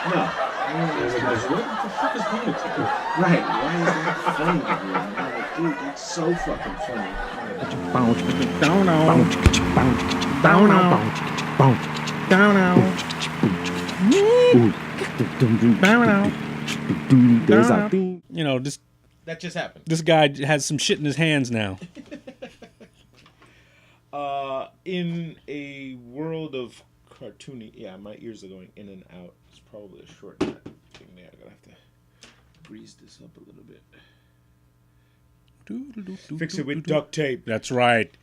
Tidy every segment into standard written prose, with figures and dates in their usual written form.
No. I was like, what the fuck is wrong with you? Right. Why is that funny? I'm like, dude, that's so fucking funny. There's a theme. You know, this That just happened. this guy has some shit in his hands now. In a world of cartoony, yeah, my ears are going in and out. It's probably a short thing there. I'm gonna have to breeze this up a little bit. Fix it with duct tape. That's right.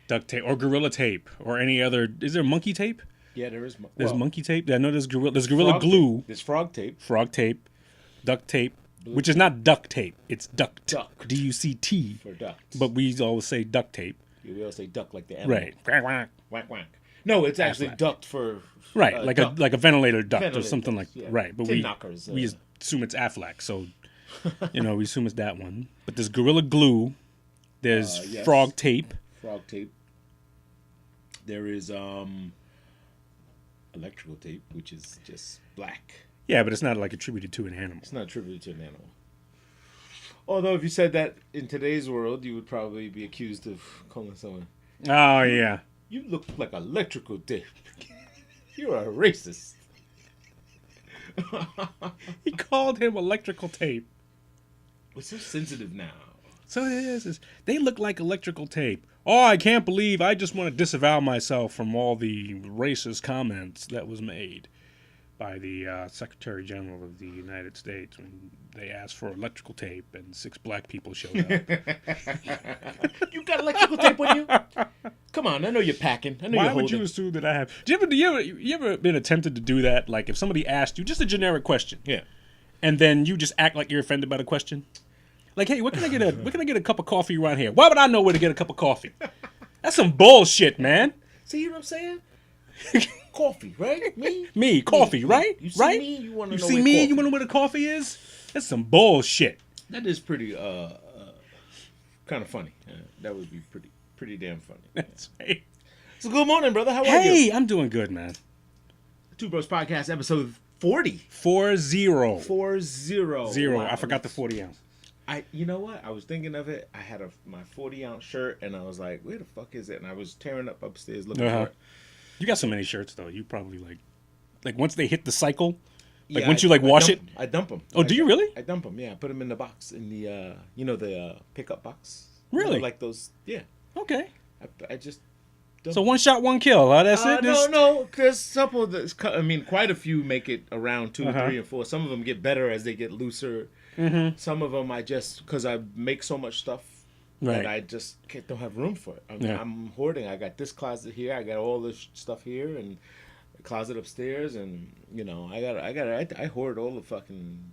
Duct tape or gorilla tape or any other. Is there monkey tape? Yeah, there is. There's monkey tape. I know there's gorilla frog glue. Tape. There's frog tape. Frog tape, duct tape, which is not duct tape. It's duct. Duct. D-U-C-T. For duct. But we always say duct tape. Yeah, we all say duck like the animal. Right. Quack, quack. Whack whack. No, it's actually duct for. Right, like duck. a ventilator duct Ventilator or something ducts, like yeah. right. But Tin we knockers, we assume it's Aflac, so we assume it's that one. But there's gorilla glue. There's Yes. frog tape. Frog tape. There is electrical tape, which is just black. Yeah, but it's not like attributed to an animal. It's not attributed to an animal. Although, if you said that in today's world, you would probably be accused of calling someone, Oh yeah. you look like electrical tape. You're a racist. He called him electrical tape. We're so sensitive now. So it is. They look like electrical tape. Oh, I can't believe. I just want to disavow myself from all the racist comments that was made by the Secretary General of the United States when they asked for electrical tape and 6 black people showed up. You got electrical tape on you? Come on, I know you're packing. I know Why you're would holding. you assume that I have? You ever been attempted to do that? Like if somebody asked you just a generic question, Yeah. and then you just act like you're offended by the question. Like, hey, where can I get a cup of coffee around here? Why would I know where to get a cup of coffee? That's some bullshit, man. See what I'm saying? Coffee, right? Me, coffee, right? You see right? me, you want to know see where me, coffee. you want to know where the coffee is? That's some bullshit. That is pretty, kind of funny. That would be pretty damn funny. That's right. So good morning, brother. How are Hey, you? I'm doing good, man. Two Bros Podcast, episode 40. 4-0. 4-0. Zero. Wow. I forgot the 40 ounce. You know what? I was thinking of it. I had my 40-ounce shirt, and I was like, where the fuck is it? And I was tearing up upstairs looking for it. You got so many shirts though. You probably like once they hit the cycle, like Yeah, once you like wash it. I dump them. Oh, do you really? I dump them. Yeah, I put them in the box in the the pickup box. Really? Like those. Yeah. Okay. I just. So one shot, one kill. Huh? That's it. No. There's couple. Quite a few make it around 2, 3, and 4. Some of them get better as they get looser. Mm-hmm. Some of them I just because I make so much stuff. Right. And I just don't have room for it. I'm hoarding. I got this closet here. I got all this stuff here, and a closet upstairs, and I hoard all the fucking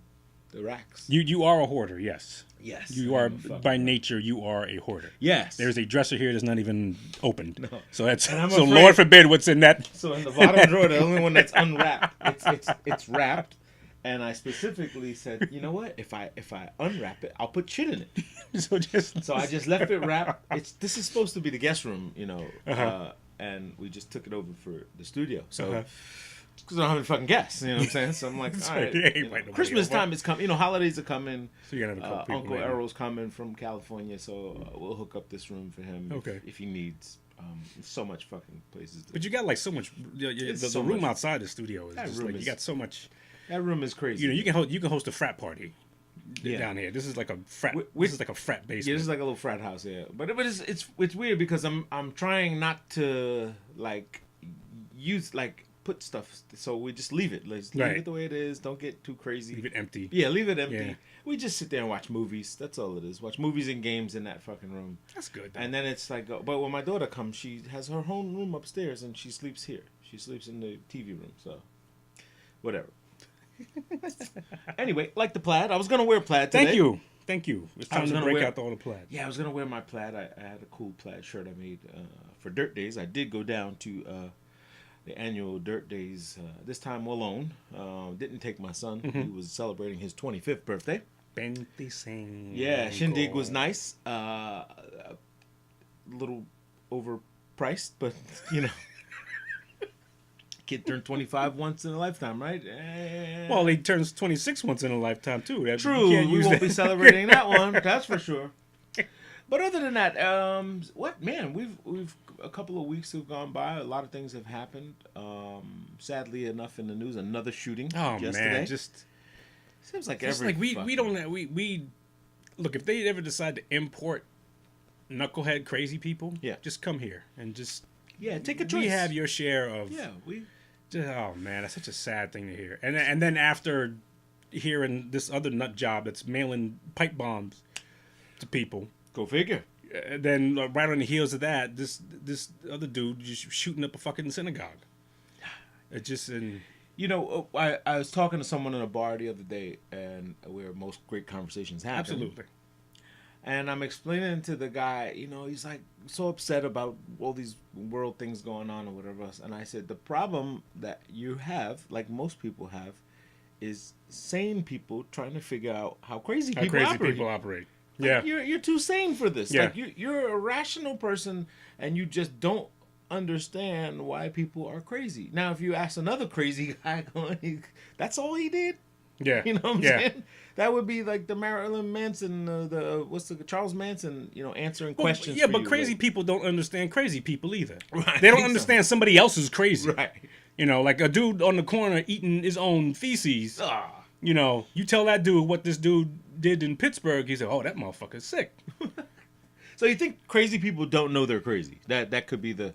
the racks. You are a hoarder. Yes. Yes. You are by nature. You are a hoarder. Yes. There's a dresser here that's not even opened. No. So that's And I'm so. afraid- Lord forbid what's in that. So in the bottom drawer, the only one that's unwrapped, it's wrapped. And I specifically said, you know what? If I unwrap it, I'll put shit in it. So I just left it wrapped. This is supposed to be the guest room, and we just took it over for the studio. So because I don't have any fucking guests, you know what I'm saying? So I'm like, all right, Christmas time is coming. Holidays are coming. So you gotta have a couple people Uncle in. Errol's coming from California, so we'll hook up this room for him if he needs. So much fucking places. But you got like so much. The room outside the studio is just like you got so much. That room is crazy. You can host a frat party down here. This is like a frat. This is like a frat basement. Yeah, this is like a little frat house. Yeah, but it's weird because I'm trying not to like use like put stuff. So we just leave it. Let's leave it the way it is. Don't get too crazy. Leave it empty. Yeah, leave it empty. Yeah. We just sit there and watch movies. That's all it is. Watch movies and games in that fucking room. That's good. Though. And then it's like, but when my daughter comes, she has her own room upstairs and she sleeps here. She sleeps in the TV room. So whatever. Anyway, like the plaid. I was gonna wear plaid today. Thank you. It's time to break out all the plaid. Yeah, I was gonna wear my plaid. I had a cool plaid shirt I made for Dirt Days. I did go down to the annual Dirt Days this time alone. Didn't take my son. He was celebrating his 25th birthday. 25. Yeah, shindig was nice. A little overpriced, but kid turned 25 once in a lifetime, right? Well, he turns 26 once in a lifetime too. True, we won't be celebrating that one. That's for sure. But other than that, we've a couple of weeks have gone by. A lot of things have happened. Sadly enough, in the news, another shooting. Oh yesterday. man, just seems like we don't we look, if they ever decide to import knucklehead crazy people, just come here and just take a choice. We have your share of oh man, that's such a sad thing to hear. And then after hearing this other nut job that's mailing pipe bombs to people. Go figure. Then right on the heels of that, this other dude just shooting up a fucking synagogue. It just I was talking to someone in a bar the other day, and where most great conversations happen. Absolutely. And I'm explaining to the guy, he's like so upset about all these world things going on or whatever else. And I said, the problem that you have, like most people have, is sane people trying to figure out how crazy people operate. Yeah, you're too sane for this. Yeah. Like you're a rational person, and you just don't understand why people are crazy. Now, if you ask another crazy guy, that's all he did. Yeah, you know what I'm saying? That would be like the Marilyn Manson, Charles Manson, answering questions. Yeah, but crazy people don't understand crazy people either. Right. They don't understand somebody else's crazy. Right. Like a dude on the corner eating his own feces. You tell that dude what this dude did in Pittsburgh, he said, "Oh, that motherfucker's sick." So you think crazy people don't know they're crazy? That could be the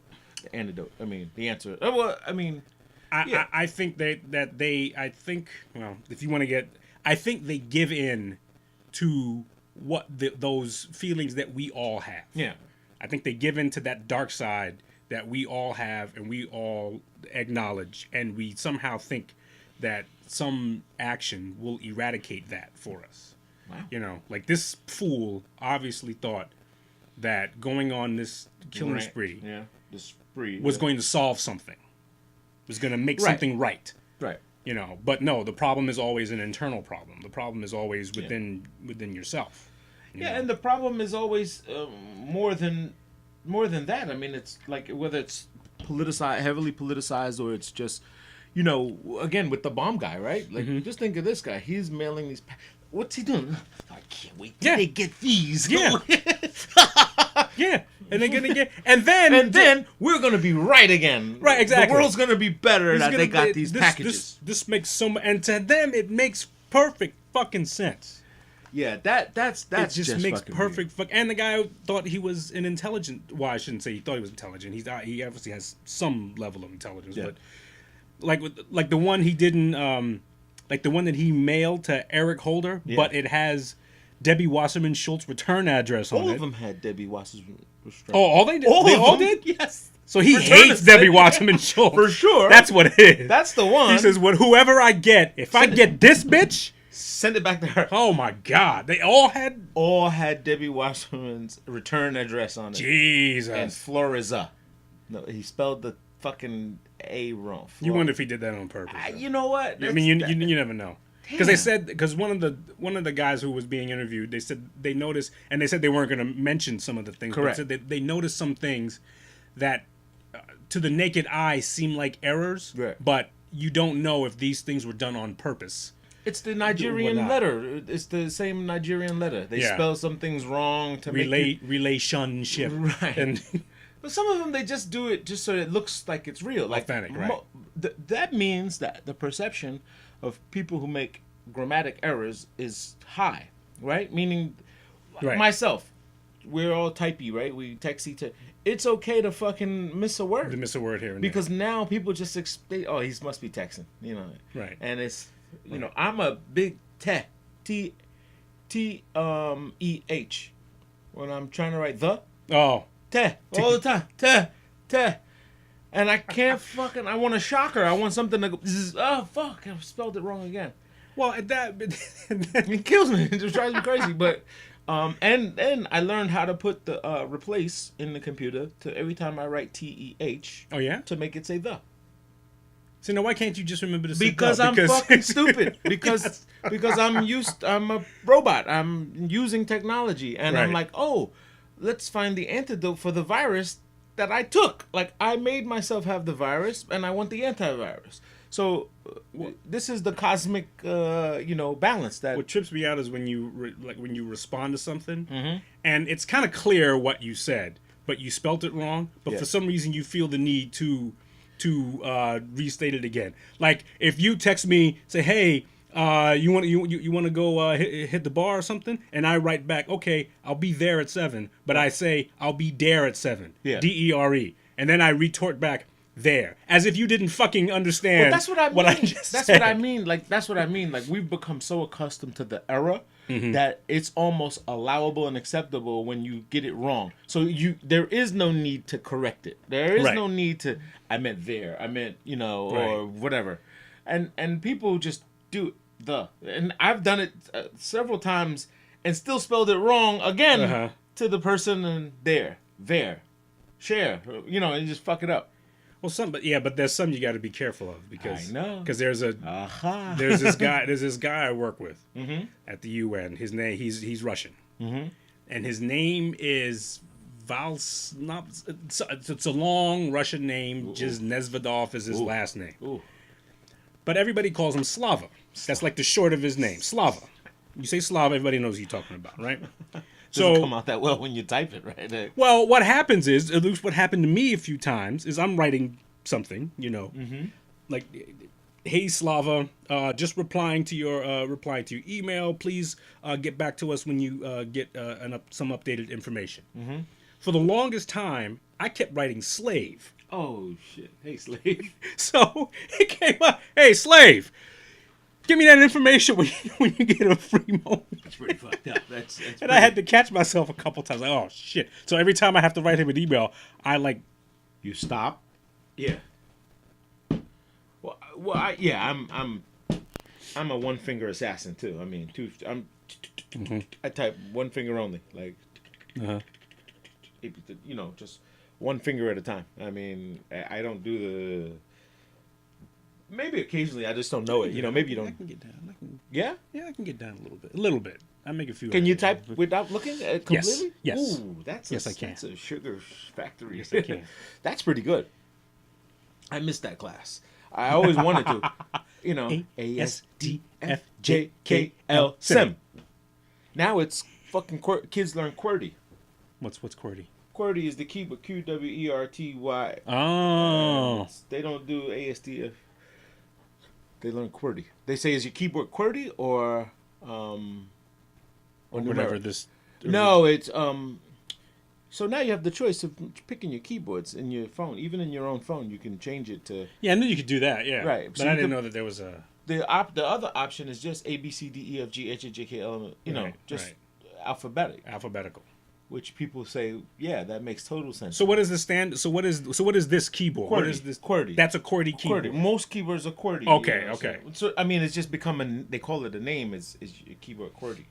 antidote. I mean, the answer. Well, I mean, I think if you want to get, I think they give in to what those feelings that we all have. Yeah. I think they give in to that dark side that we all have and we all acknowledge, and we somehow think that some action will eradicate that for us. Wow. Like this fool obviously thought that going on this killing spree, was going to solve something, was going to make something right. Right. But no, the problem is always an internal problem. The problem is always within yourself. And the problem is always more than that. I mean, it's like whether it's heavily politicized, or it's just, again with the bomb guy, right? Like, just think of this guy. He's mailing these. What's he doing? I can't wait till they get these. Yeah. And they're gonna get, and then we're gonna be right again. Right, exactly. The world's gonna be better that they got these packages. This makes and to them it makes perfect fucking sense. Yeah, that's it just makes perfect. Weird. And the guy thought he was an intelligent. Well, I shouldn't say he thought he was intelligent. He obviously has some level of intelligence, but like the one he didn't. Like the one that he mailed to Eric Holder, but it has Debbie Wasserman Schultz return address on it. All of them had Debbie Wasserman. Oh, all they did? They all did? Yes. So he hates Debbie Wasserman Schultz. For sure. That's what it is. That's the one. He says, whoever I get, if I get this bitch, send it back to her. Oh my God. They all had Debbie Wasserman's return address on it. Jesus. And Floriza. No, he spelled the fucking A wrong. You wonder if he did that on purpose. You know what? I mean, you never know. Because one of the guys who was being interviewed, they said they noticed, and they said they weren't going to mention some of the things. Correct. But they noticed some things that to the naked eye seem like errors, but you don't know if these things were done on purpose. It's the Nigerian letter. It's the same Nigerian letter. They spell some things wrong to make relationship. Right. But some of them, they just do it just so it looks like it's real. Like authentic, right. That means that the perception of people who make grammatic errors is high, right? Meaning, myself, we're all typey, right? We text each other. It's okay to fucking miss a word. To miss a word here and because now people just expect, he must be texting, Right. And it's, I'm a big T-E-H. When I'm trying to write all the time. And I can't I want a shocker. I want something to go, oh, fuck, I spelled it wrong again. Well, it kills me. It just drives me crazy. But, and then I learned how to put the replace in the computer to every time I write T-E-H. Oh, yeah? To make it say the. So now why can't you just remember to say because I'm fucking stupid. Because I'm a robot. I'm using technology. And I'm like, let's find the antidote for the virus that I took. Like, I made myself have the virus, and I want the antivirus. So this is the cosmic, balance that. What trips me out is when you when you respond to something, and it's kind of clear what you said, but you spelt it wrong. But for some reason, you feel the need to restate it again. Like if you text me, say, "Hey, you want to go hit the bar or something," and I write back, "Okay, I'll be there at 7," but I say I'll be there at 7, DERE, and then I retort back, "There," as if you didn't fucking understand. Well, that's what I mean. What I just that's said. what I mean. Like that's what I mean. Like we've become so accustomed to the era that it's almost allowable and acceptable when you get it wrong. So there is no need to correct it. There is no need to. I meant there. I meant or whatever, and people just do and I've done it several times and still spelled it wrong again to the person and there, share, and you just fuck it up. Well, but there's some you got to be careful of because I know. Because there's this guy I work with at the UN. His name he's Russian, and his name is it's a long Russian name. Just Nezvedov is his last name. Ooh. But everybody calls him Slava. That's like the short of his name, Slava. You say Slava, everybody knows who you're talking about, right? Doesn't come out that well when you type it, right? Well, what happens is, at least what happened to me a few times, is I'm writing something, like, "Hey Slava, just replying to your email. Please get back to us when you get some updated information." For the longest time, I kept writing slave. Oh shit! Hey slave. So it came up. "Hey slave, give me that information when you get a free moment." That's pretty fucked up. That's I had to catch myself a couple times. Like, oh shit! So every time I have to write him an email, you stop. Yeah. Well, I'm a one finger assassin too. I mean, I type one finger only, like, just one finger at a time. I mean, I don't do the. Maybe occasionally I just don't know it. Maybe you don't. I can get down. Yeah? Yeah, I can get down a little bit. I make a few. Can you type without looking completely? Yes. Ooh, that's I can. That's a sugar factory. Yes, I can. That's pretty good. I missed that class. I always wanted to. ASDFJKL SIM. Now it's fucking kids learn QWERTY. What's QWERTY? QWERTY is the keyboard. QWERTY. Oh. They don't do ASDF. They learn QWERTY. They say, is your keyboard QWERTY or whatever this. No, it's So now you have the choice of picking your keyboards in your phone. Even in your own phone, you can change it to. Yeah, I knew you could do that. Yeah, right. But I didn't know that there was a. The other option is just A B C D E F G H I J K L M. Alphabetical. Which people say, yeah, that makes total sense. So what is the stand? So what is this keyboard? QWERTY. What is this? QWERTY. That's a QWERTY keyboard. QWERTY. Most keyboards are QWERTY. Okay, okay. So I mean, it's just become they call it a name. Is your keyboard QWERTY?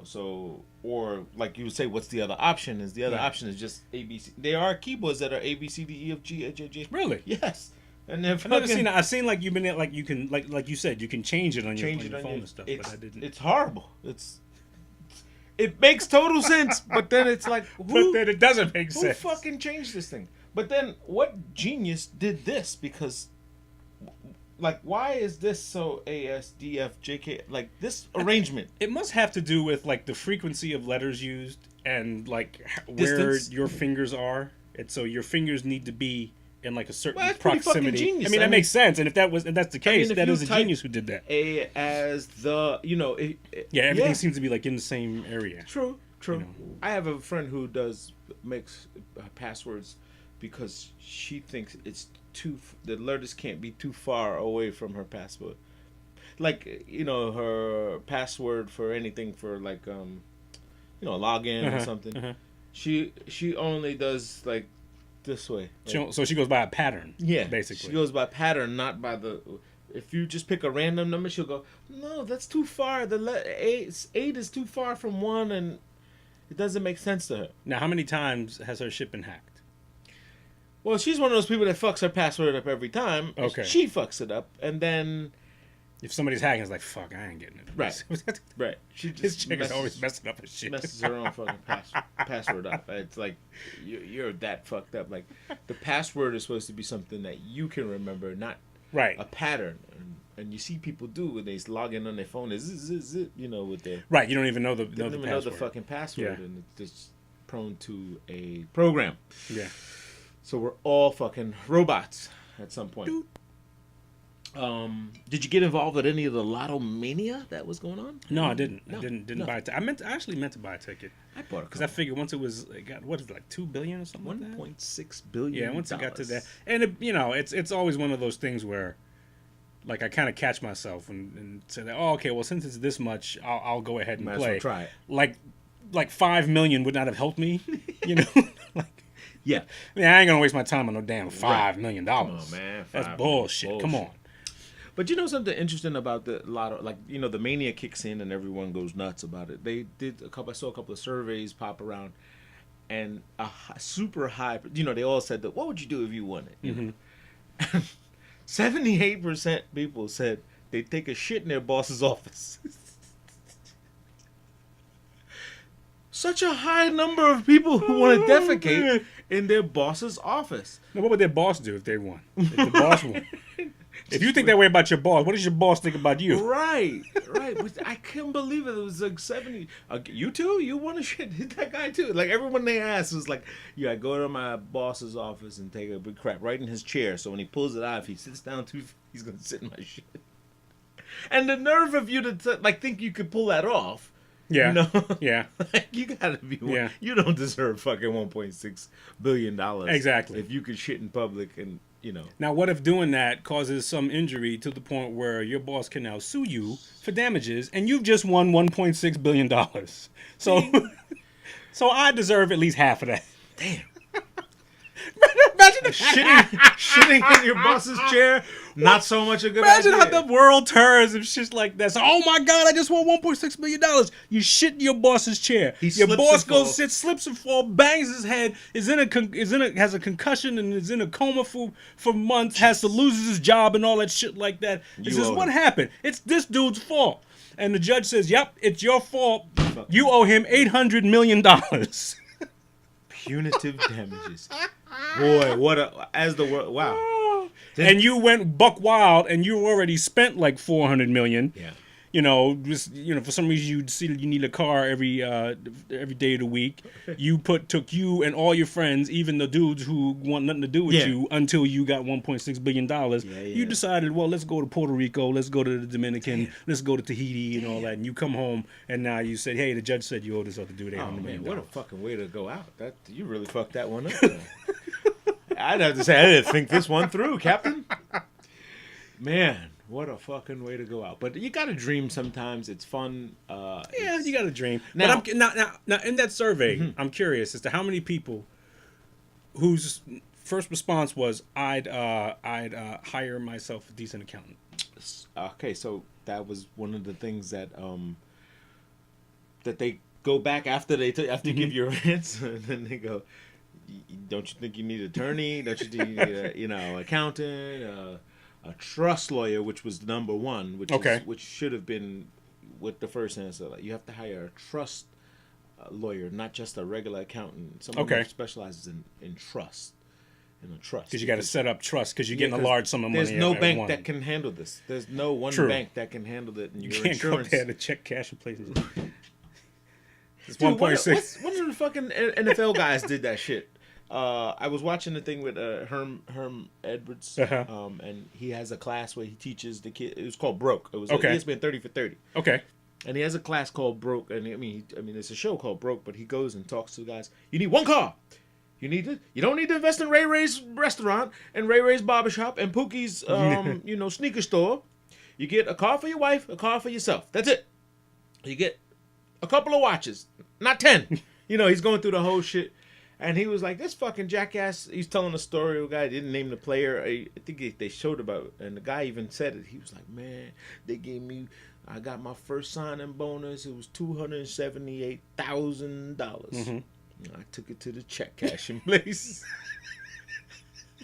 So or like you would say, what's the other option? Is the other option is just ABC? There are keyboards that are A B C D E F G H I J. Really? Yes. And then I've seen like you've been like you can like you said you can change it on your phone and stuff. But I didn't. It's horrible. It makes total sense, but then it's like, but then it doesn't make sense. Who fucking changed this thing? But then, what genius did this? Because, like, why is this so ASDFJK? Like, this arrangement. It must have to do with, like, the frequency of letters used and, like, where your fingers are. And so your fingers need to be in, like, a certain proximity. Genius. I mean, that makes sense. And if that's the case, that is a genius who did that. Everything seems to be, like, in the same area. True. I have a friend who makes passwords because she thinks it's the letters can't be too far away from her password. Like, her password for anything for, like, login or something. She only does, like, this way. Like, so she goes by a pattern. Yeah, basically. She goes by pattern, not by the. If you just pick a random number, she'll go, no, that's too far. The 8 is too far from 1, and it doesn't make sense to her. Now, how many times has her shit been hacked? Well, she's one of those people that fucks her password up every time. Okay. She fucks it up, and then If somebody's hacking, it's like, fuck, I ain't getting it. Right. Right. She just This chick is always messing up his shit. Messes her own fucking password up. It's like, you're that fucked up. Like, the password is supposed to be something that you can remember, not right. a pattern. And you see people do when they log in on their phone, you know, with their... Right, you don't even know the They don't even know the fucking password, Yeah. and it's just prone to a program. Yeah. So we're all fucking robots at some point. Did you get involved with any of the Lotto Mania that was going on? No, I didn't. No, I didn't no. buy a ticket. I actually meant to buy a ticket. I bought a Because I figured once it got, what is it, like $2 billion or something like that? $1.6 billion. Yeah, once it got to that. And, it's always one of those things where, like, I kind of catch myself and say that, oh, okay, well, since it's this much, I'll go ahead and Might as play. well try it. Like 5 million would not have helped me, you know? Like, yeah. I mean, I ain't going to waste my time on no damn $5 million. Come on, man. That's bullshit. Come on. But you know something interesting about the Lotto, like, you know, the mania kicks in and everyone goes nuts about it. They did I saw a couple of surveys pop around, and super high, you know, they all said that, what would you do if you won it? You know? 78% people said they'd take a shit in their boss's office. Such a high number of people who want to defecate in their boss's office. Now, what would their boss do if they won? If the boss won? If you think that way about your boss, what does your boss think about you? Right. I couldn't believe it. It was like 70. You too? You want to shit? Hit that guy too? Like, everyone they asked was like, yeah, I go to my boss's office and take a big crap right in his chair. So when he pulls it out, if he sits down too, he's going to sit in my shit. And the nerve of you to think you could pull that off. Yeah. You know? Yeah. Like, you gotta be. Yeah. You don't deserve fucking $1.6 billion. Exactly. If you could shit in public and, you know. Now, what if doing that causes some injury to the point where your boss can now sue you for damages, and you've just won $1.6 billion? So, so I deserve at least half of that. Damn. Imagine shitting in your boss's chair. Not so much a good Imagine idea. how the world turns if shit's like that. So, oh my God, I just won $1.6 million. You shit in your boss's chair. Your boss goes, slips and falls, bangs his head, has a concussion and is in a coma for months, has to lose his job and all that shit like that. He says, what happened? It's this dude's fault. And the judge says, yep, it's your fault. You owe him $800 million. Punitive damages. Boy, wow. And you went buck wild, and you already spent like $400 million. Yeah. You know, just for some reason you see you need a car every day of the week. You took you and all your friends, even the dudes who want nothing to do with you, until you got $1.6 billion. You decided, well, let's go to Puerto Rico, let's go to the Dominican, let's go to Tahiti and all that. And you come home, and now you said, hey, the judge said you owe this other dude $800 million. What a fucking way to go out! You really fucked that one up. I'd have to say I didn't think this one through, Captain. Man, what a fucking way to go out! But you gotta dream sometimes. It's fun. You gotta dream. Now, but now in that survey, I'm curious as to how many people whose first response was, I'd hire myself a decent accountant. Okay, so that was one of the things that that they go back after you give your answer, and then they go, don't you think you need an attorney? Don't you need accountant, a trust lawyer, which was number one, which should have been with the first answer. Like, you have to hire a trust lawyer, not just a regular accountant. Someone who specializes in trust. Trust. Because you got to set up trust, because you're getting a large sum of money. There's no bank that can handle this. There's no one bank that can handle it. And you your can't insurance... go there to check cash in places. It's 1.6. One of the fucking NFL guys did that shit. I was watching the thing with Herm Edwards, and he has a class where he teaches the kid. It was called Broke. It was ESPN 30 for 30. Okay. And he has a class called Broke, and I mean, it's a show called Broke, but he goes and talks to the guys. You need one car. You don't need to invest in Ray Ray's restaurant and Ray Ray's barbershop and Pookie's sneaker store. You get a car for your wife, a car for yourself. That's it. You get a couple of watches, not 10. He's going through the whole shit. And he was like, this fucking jackass, he's telling a story of a guy, didn't name the player. I think they showed about it, and the guy even said it. He was like, man, I got my first signing bonus. It was $278,000. I took it to the check cashing place.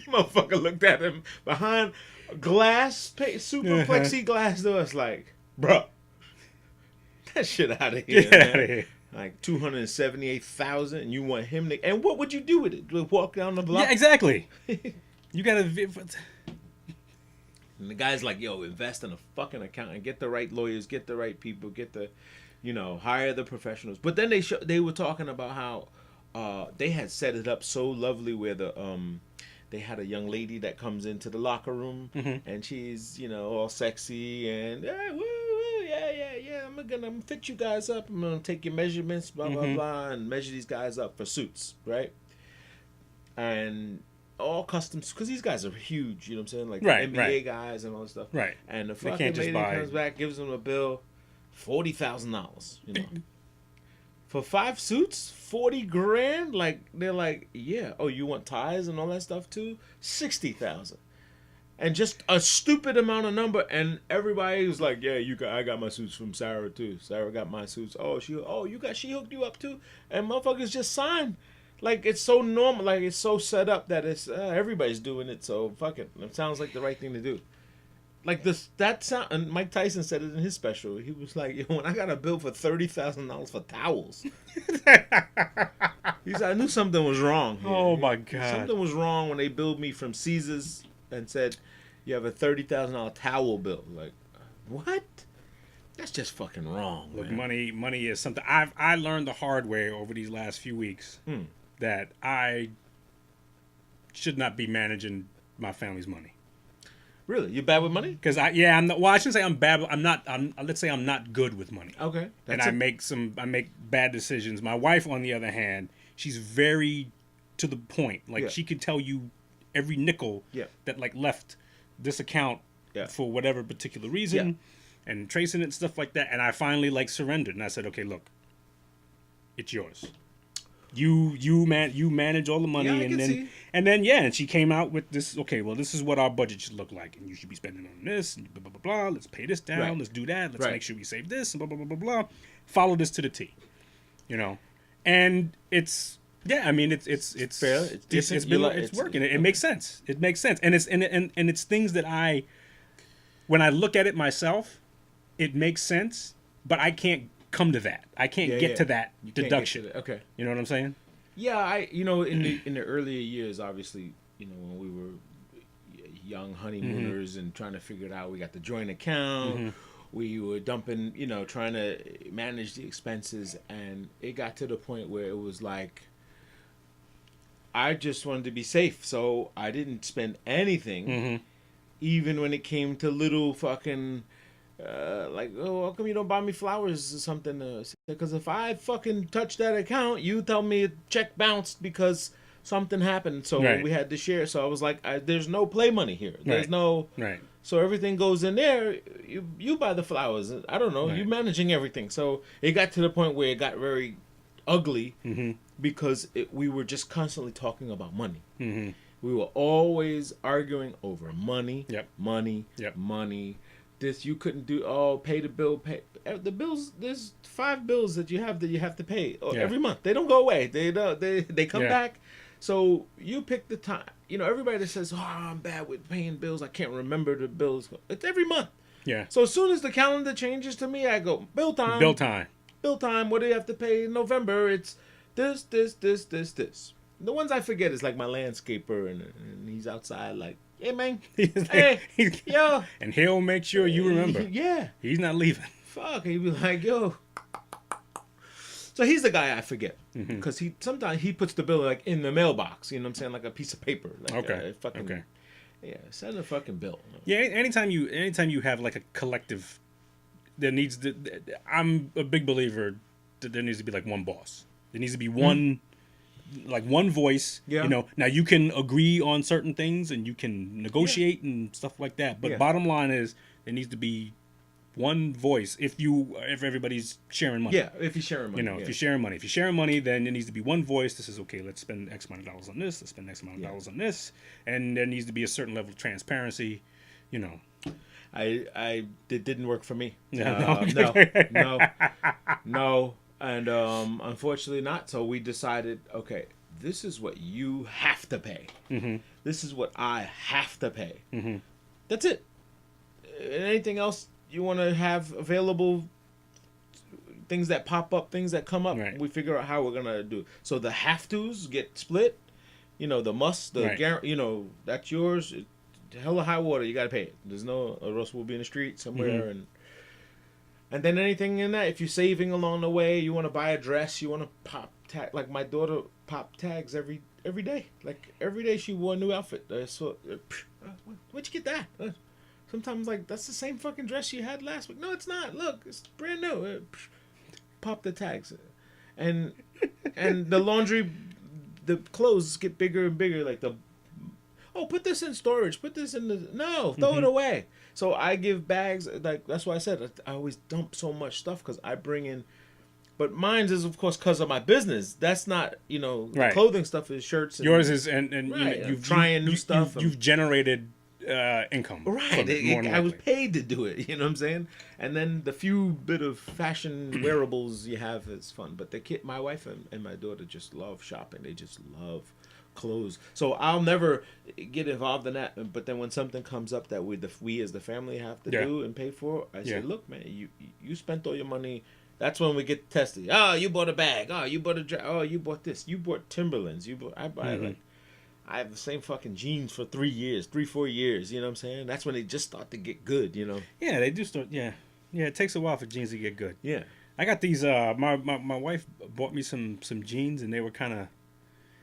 Motherfucker looked at him behind glass, super plexiglass doors, like, bro, that shit out of here, Get man. out of here. Like 278,000, and you want him to? And what would you do with it? Do walk down the block? Yeah, exactly. You gotta. And the guy's like, yo, invest in a fucking accountant, get the right lawyers, get the right people, get the, hire the professionals. But then they were talking about how they had set it up so lovely where they had a young lady that comes into the locker room, and she's, all sexy and yeah, I'm gonna fit you guys up. I'm gonna take your measurements, blah blah blah, and measure these guys up for suits, right? And all customs, because these guys are huge, you know what I'm saying? Like NBA guys and all this stuff. Right. And the fucking lady comes back, gives them a bill, $40,000, For 5 suits, 40 grand? Like, they're like, yeah. Oh, you want ties and all that stuff too? 60,000. And just a stupid amount of number, and everybody was like, yeah, I got my suits from Sarah too. Sarah got my suits. She hooked you up too? And motherfuckers just signed. Like, it's so normal, like, it's so set up that it's, everybody's doing it, so fuck it. It sounds like the right thing to do. Like, and Mike Tyson said it in his special. He was like, yo, when I got a bill for $30,000 for towels, he said, I knew something was wrong here. Oh, my God. Something was wrong when they billed me from Caesars and said, you have a $30,000 towel bill. Like, what? That's just fucking wrong, Look, man. money is something. I learned the hard way over these last few weeks. That I should not be managing my family's money. Really? You bad with money? Because I shouldn't say I'm bad. Let's say I'm not good with money. Okay. I make bad decisions. My wife, on the other hand, she's very to the point. Like, she could tell you every nickel that like left this account for whatever particular reason, and tracing it and stuff like that. And I finally like surrendered, and I said, okay, look, it's yours. You manage all the money, and she came out with this. Okay, well, this is what our budget should look like, and you should be spending on this, and blah blah blah blah. Let's pay this down. Let's do that. Let's make sure we save this, and blah blah blah blah blah. Follow this to the T, and it's I mean it's fair. It's working. It makes sense. It makes sense, and it's things that when I look at it myself, it makes sense, but I can't come to that. I can't get to that deduction. Okay. You know what I'm saying? Yeah, in the earlier years, obviously, when we were young honeymooners and trying to figure it out, we got the joint account. We were dumping, trying to manage the expenses, and it got to the point where it was like, I just wanted to be safe, so I didn't spend anything, even when it came to little fucking. Like, oh, how come you don't buy me flowers or something? Because if I fucking touch that account, you tell me a check bounced because something happened. So we had to share. So I was like, there's no play money here. There's no. Right. So everything goes in there. You buy the flowers. I don't know. You're managing everything. So it got to the point where it got very ugly because we were just constantly talking about money. We were always arguing over money. Money. Money. This you couldn't do. Oh, pay the bill. Pay the bills. There's 5 bills that you have to pay every month. They don't go away. They come back. So you pick the time. Everybody that says, "Oh, I'm bad with paying bills. I can't remember the bills." It's every month. Yeah. So as soon as the calendar changes to me, I go bill time. Bill time. Bill time. What do you have to pay in November? It's this. The ones I forget is like my landscaper, and he's outside like. Hey, man. Yo. And he'll make sure you remember. Yeah. He's not leaving. Fuck. He'd be like, yo. So he's the guy I forget. Because sometimes he puts the bill like in the mailbox. You know what I'm saying? Like a piece of paper. Like okay. Yeah. Send a fucking bill. Yeah. Anytime you have like a collective, I'm a big believer that there needs to be like one boss. There needs to be one. Like one voice, Now you can agree on certain things and you can negotiate and stuff like that. But bottom line is, there needs to be one voice. If everybody's sharing money, if you're sharing money, if you're sharing money, then there needs to be one voice. This is okay. Let's spend X amount of dollars on this. Let's spend X amount of dollars on this, and there needs to be a certain level of transparency. It didn't work for me. No. And unfortunately not. So we decided, okay, this is what you have to pay. This is what I have to pay. Mm-hmm. That's it. Anything else you want to have available, things that pop up, things that come up, right. we figure out how we're going to do. So the have tos get split. You know, the must, the right. you know, that's yours. Hell or high water, you got to pay it. There's no, or else we'll be in the street somewhere. Mm-hmm. And then anything in that, if you're saving along the way, you want to buy a dress, you want to pop tag. Like my daughter pop tags every day. Like every day she wore a new outfit. So, where'd you get that? Sometimes like that's the same fucking dress you had last week. No, it's not. Look, it's brand new. Pop the tags, and the laundry, the clothes get bigger and bigger. Like put this in storage. Put this in the throw it away. So I give bags. Like that's why I said I always dump so much stuff because I bring in. But mine's is of course because of my business. That's not right. Clothing stuff is shirts. Yours is and right. you've trying new stuff. You've generated income. Right. I was paid to do it. You know what I'm saying? And then the few bit of fashion wearables you have is fun. But my wife and my daughter just love shopping. They just love clothes. So I'll never get involved in that. But then when something comes up that we as the family have to do and pay for, I say, look, man, you spent all your money. That's when we get tested. Oh, you bought a bag. Oh, you bought a dress. Oh, you bought this. You bought Timberlands. I buy like. I have the same fucking jeans for 3 years, 4 years. You know what I'm saying? That's when they just start to get good. You know? Yeah, they do start. Yeah. It takes a while for jeans to get good. Yeah. I got these. My wife bought me some jeans, and they were kind of.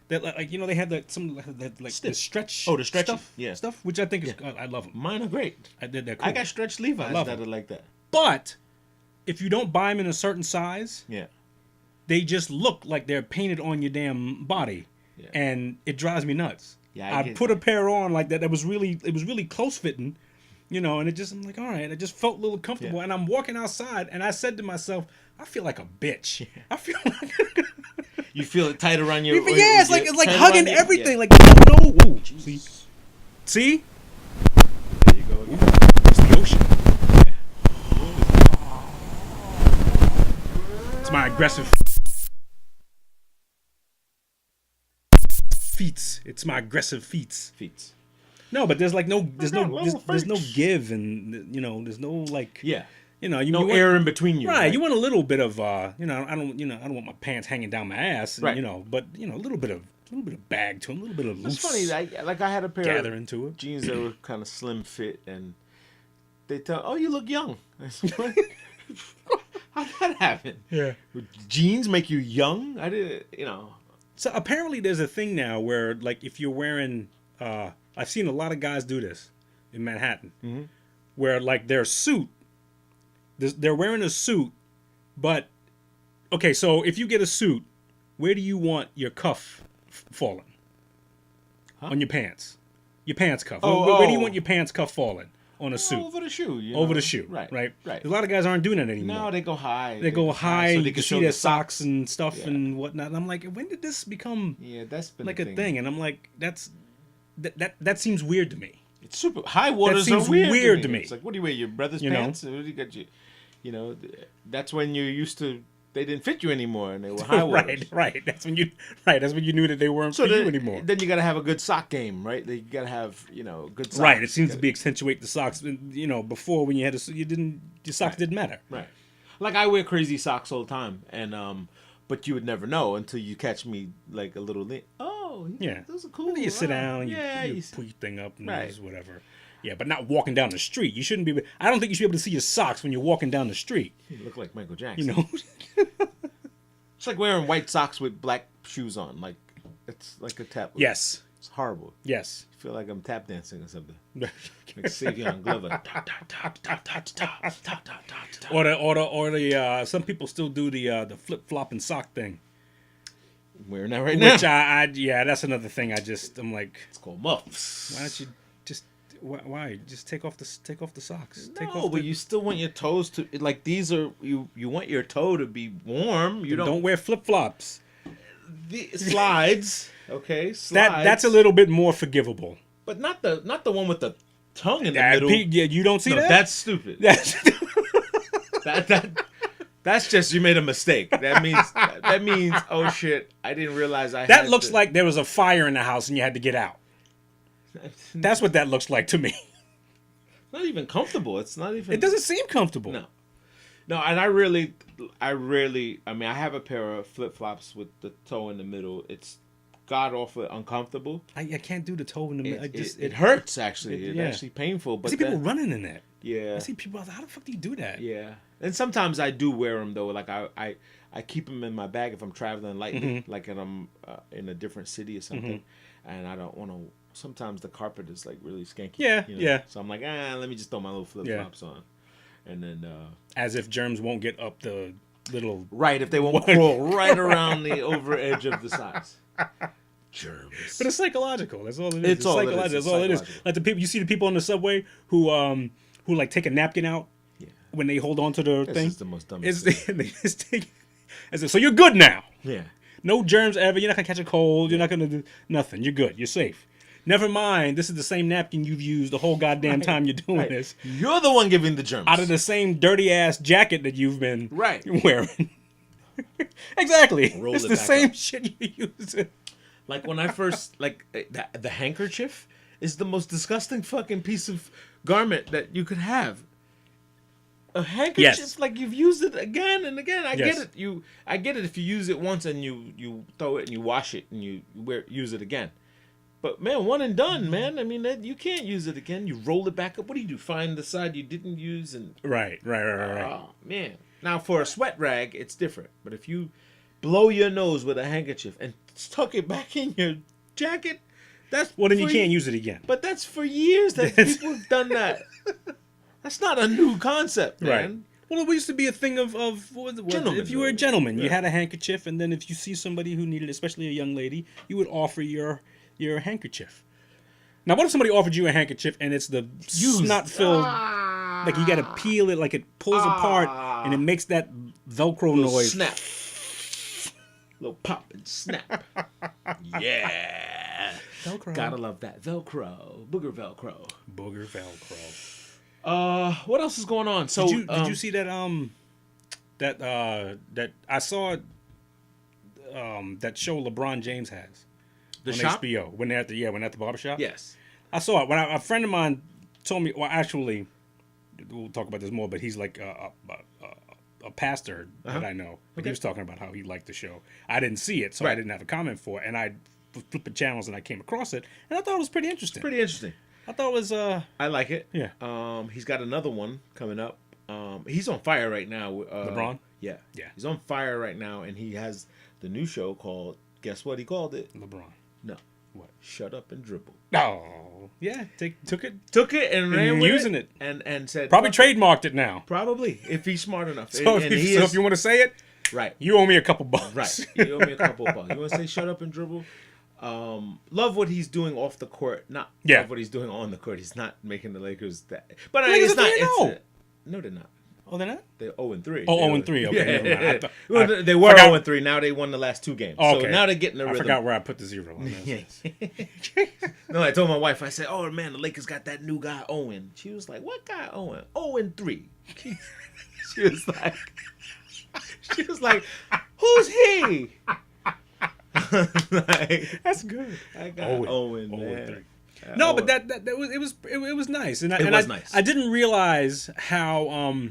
That like they had like the stretch. Oh, the stretch stuff, which I think is I love them. Mine are great. They're cool. I got stretch Levi's that are like that. But if you don't buy them in a certain size, they just look like they're painted on your damn body. Yeah. And it drives me nuts. Yeah, I put a pair on like that. It was really close fitting, and it just I'm like, all right. I just felt a little comfortable. Yeah. And I'm walking outside, and I said to myself, I feel like a bitch. Yeah. I feel like you feel it tight around your. Yeah, it's like hugging everything. Yeah. Like no. Ooh, see. There you go. It's the ocean. Yeah. It's my aggressive. Feats. It's my aggressive feats. No, but there's like no give, and there's no like no air in between you. Right. You want a little bit of I don't want my pants hanging down my ass. Right. But a little bit of bag to them, a little bit of loose. It's funny. I had a pair of into it. Jeans that were kind of slim fit, and they tell, "Oh, you look young." How'd that happen? Yeah. Jeans make you young? I didn't. So apparently there's a thing now where, like, if you're wearing, I've seen a lot of guys do this in Manhattan, where, like, their suit, they're wearing a suit, but, okay, so if you get a suit, where do you want your cuff falling? On your pants. Your pants cuff. Where do you want your pants cuff falling? On a suit. Over the shoe. Over the shoe. Right. A lot of guys aren't doing that anymore. No, they go high. They go high. So you can see their socks and stuff and whatnot. And I'm like, when did this become that's been like a thing? And I'm like, that seems weird to me. It's super. High waters seems are weird to me. It's like, what do you wear? Your brother's pants? What do you got? That's when you're used to. They didn't fit you anymore, and they were high waters. Right. That's when you knew that they weren't for you anymore. Then you got to have a good sock game, right? You got to have good socks. Right. It seems to be accentuate the socks. Before when you had your socks didn't matter. Right. Like I wear crazy socks all the time, and but you would never know until you catch me like a little. Those are cool. And then you sit down, and you pull your thing up, and whatever. Yeah, but not walking down the street. You shouldn't be. I don't think you should be able to see your socks when you're walking down the street. You look like Michael Jackson. It's like wearing white socks with black shoes on. Like it's like a tap. Yes. It's horrible. Yes. I feel like I'm tap dancing or something. Like Savion Glover. Or the some people still do the flip flopping sock thing. I'm wearing that right now. Which that's another thing. I'm like, it's called muffs. Why don't you just why just take off the socks? But you still want your toes to like these are you want your toe to be warm. You don't wear flip flops. The slides, okay. Slides. That's a little bit more forgivable. But not the one with the tongue in the middle. You don't see that? That's stupid. That's just you made a mistake. That means oh shit, I didn't realize I. That looks like there was a fire in the house and you had to get out. That's what that looks like to me. Not even comfortable. It's not even. It doesn't seem comfortable. No. No, and I rarely. I mean, I have a pair of flip flops with the toe in the middle. It's god awful uncomfortable. I can't do the toe in the middle. It hurts actually. It's actually painful. But I see people running in that. Yeah. I see people. How the fuck do you do that? Yeah. And sometimes I do wear them though. Like I keep them in my bag if I'm traveling lightly, like and I'm in a different city or something, and I don't want to. Sometimes the carpet is like really skanky. Yeah, yeah. So I'm like, let me just throw my little flip flops on, and then as if germs won't get up the little if they won't crawl right around the over edge of the sides. Germs. But it's psychological. That's all it is. It's all psychological. That's all it is. Like the people, you see the people on the subway who like take a napkin out when they hold on to the thing. It's the most dumbest thing. They just take. So you're good now. Yeah. No germs ever. You're not gonna catch a cold. You're not gonna do nothing. You're good. You're safe. Never mind. This is the same napkin you've used the whole goddamn time you're doing this. You're the one giving the germs out of the same dirty ass jacket that you've been wearing. Exactly. It's the same shit you use. Like when I first the handkerchief is the most disgusting fucking piece of garment that you could have. A handkerchief, like you've used it again and again. I get it. I get it if you use it once and you throw it and you wash it and you use it again. But man, one and done, man. I mean, you can't use it again. You roll it back up. What do you do? Find the side you didn't use and right. Oh man. Now for a sweat rag, it's different. But if you blow your nose with a handkerchief and tuck it back in your jacket, then you can't use it again. But that's for years that people have done that. That's not a new concept, man. Right. Well, it used to be a thing of if you were a gentleman, you had a handkerchief, and then if you see somebody who needed, especially a young lady, you would offer your handkerchief. Now, what if somebody offered you a handkerchief and it's the snot filled, like you got to peel it, like it pulls apart and it makes that Velcro noise. Snap. Little pop and snap. Yeah. Velcro. Gotta love that. Velcro. Booger Velcro. Booger Velcro. What else is going on? So did you see that that I saw that show LeBron James has on shop? HBO when they're at the barbershop? Yes. I saw it. When a friend of mine told me, well, actually, we'll talk about this more, but he's like a pastor that I know. But he was talking about how he liked the show. I didn't see it, so I didn't have a comment for it. And I was flipping channels and I came across it, and I thought it was pretty interesting. It's pretty interesting. I thought it was. I like it. Yeah. He's got another one coming up. He's on fire right now. LeBron. Yeah. He's on fire right now, and he has the new show called. Guess what he called it? LeBron. No. What? Shut Up and Dribble. Oh. Yeah. Took it and ran with using it and said probably trademarked it now. Probably if he's smart enough. So if you want to say it, right? You owe me a couple bucks. Right. You owe me a couple bucks. You want to say Shut Up and Dribble? Love what he's doing off the court. Not love what he's doing on the court. He's not making the Lakers that. But it's not. No, they're not. Oh, they're not? They're 0-3. Oh, 0-3. Okay. Yeah. They were 0-3. Now they won the last two games. Oh, okay. So now they're getting the rhythm. I forgot where I put the zero on that. No, I told my wife, I said, oh, man, the Lakers got that new guy, Owen. She was like, what guy, Owen? 0-3. She was like, who's he? That's good. I got Owen, man. No, but it was nice, and it was nice. I didn't realize how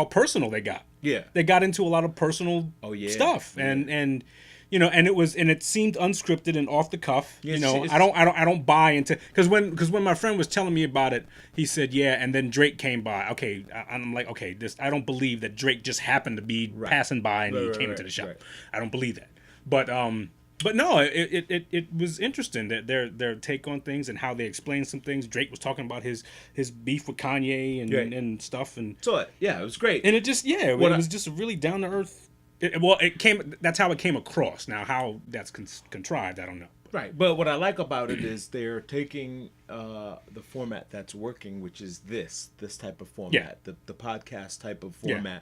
personal they got. Yeah, they got into a lot of personal stuff, and and it seemed unscripted and off the cuff. Yeah, I don't buy into because when my friend was telling me about it, he said and then Drake came by. Okay, I'm like I don't believe that Drake just happened to be passing by and he came into the shop. Right. I don't believe that, But no, it was interesting that their take on things and how they explain some things. Drake was talking about his beef with Kanye and stuff, and so it was great. And it just it was just a really down to earth. That's how it came across. Now how that's contrived, I don't know. Right, but what I like about it is they're taking the format that's working, which is this type of format, the podcast type of format.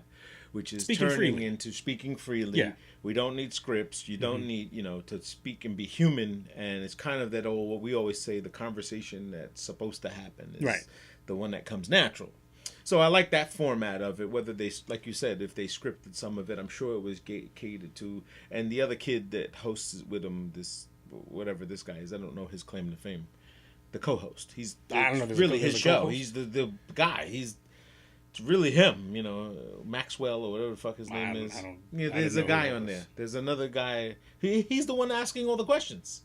Which is turning into speaking freely. Yeah. We don't need scripts. You don't need, to speak and be human. And it's kind of that what we always say, the conversation that's supposed to happen is the one that comes natural. So I like that format of it, whether they, like you said, if they scripted some of it, I'm sure it was catered to. And the other kid that hosts with him, whatever this guy is, I don't know his claim to fame. the co-host. I don't know. Really his show. He's the guy. It's really him. You know, Maxwell or whatever the fuck his name is. There's a guy on there. There's another guy. He's the one asking all the questions.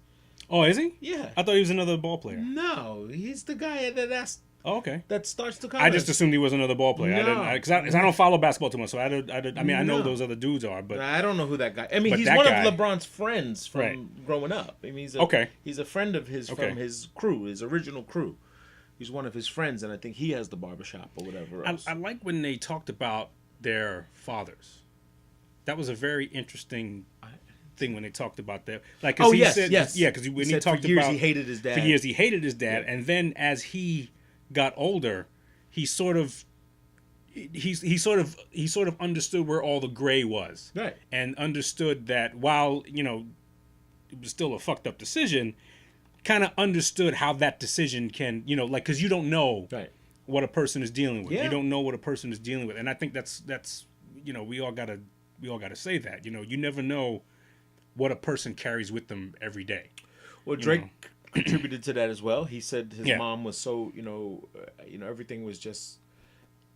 Oh, is he? Yeah. I thought he was another ball player. No, he's the guy that asked. Oh, okay. That starts the comment. I just assumed he was another ball player. No. Because I don't follow basketball too much, so I mean, I know those other dudes are, but I don't know who that guy. I mean, he's one of LeBron's friends from growing up. I mean, he's a friend of his from his crew, his original crew. He's one of his friends, and I think he has the barbershop or whatever else. I like when they talked about their fathers. That was a very interesting thing when they talked about that. Like, cause yes. Yeah, because when he talked for years about he hated his dad. For years he hated his dad, and then as he got older, he sort of understood where all the gray was, right? And understood that while it was still a fucked up decision, kind of understood how that decision can like because you don't know what a person is dealing with. You don't know what a person is dealing with, and I think that's we all gotta say that you never know what a person carries with them every day. Well, Drake contributed to that as well. He said his mom was so everything was just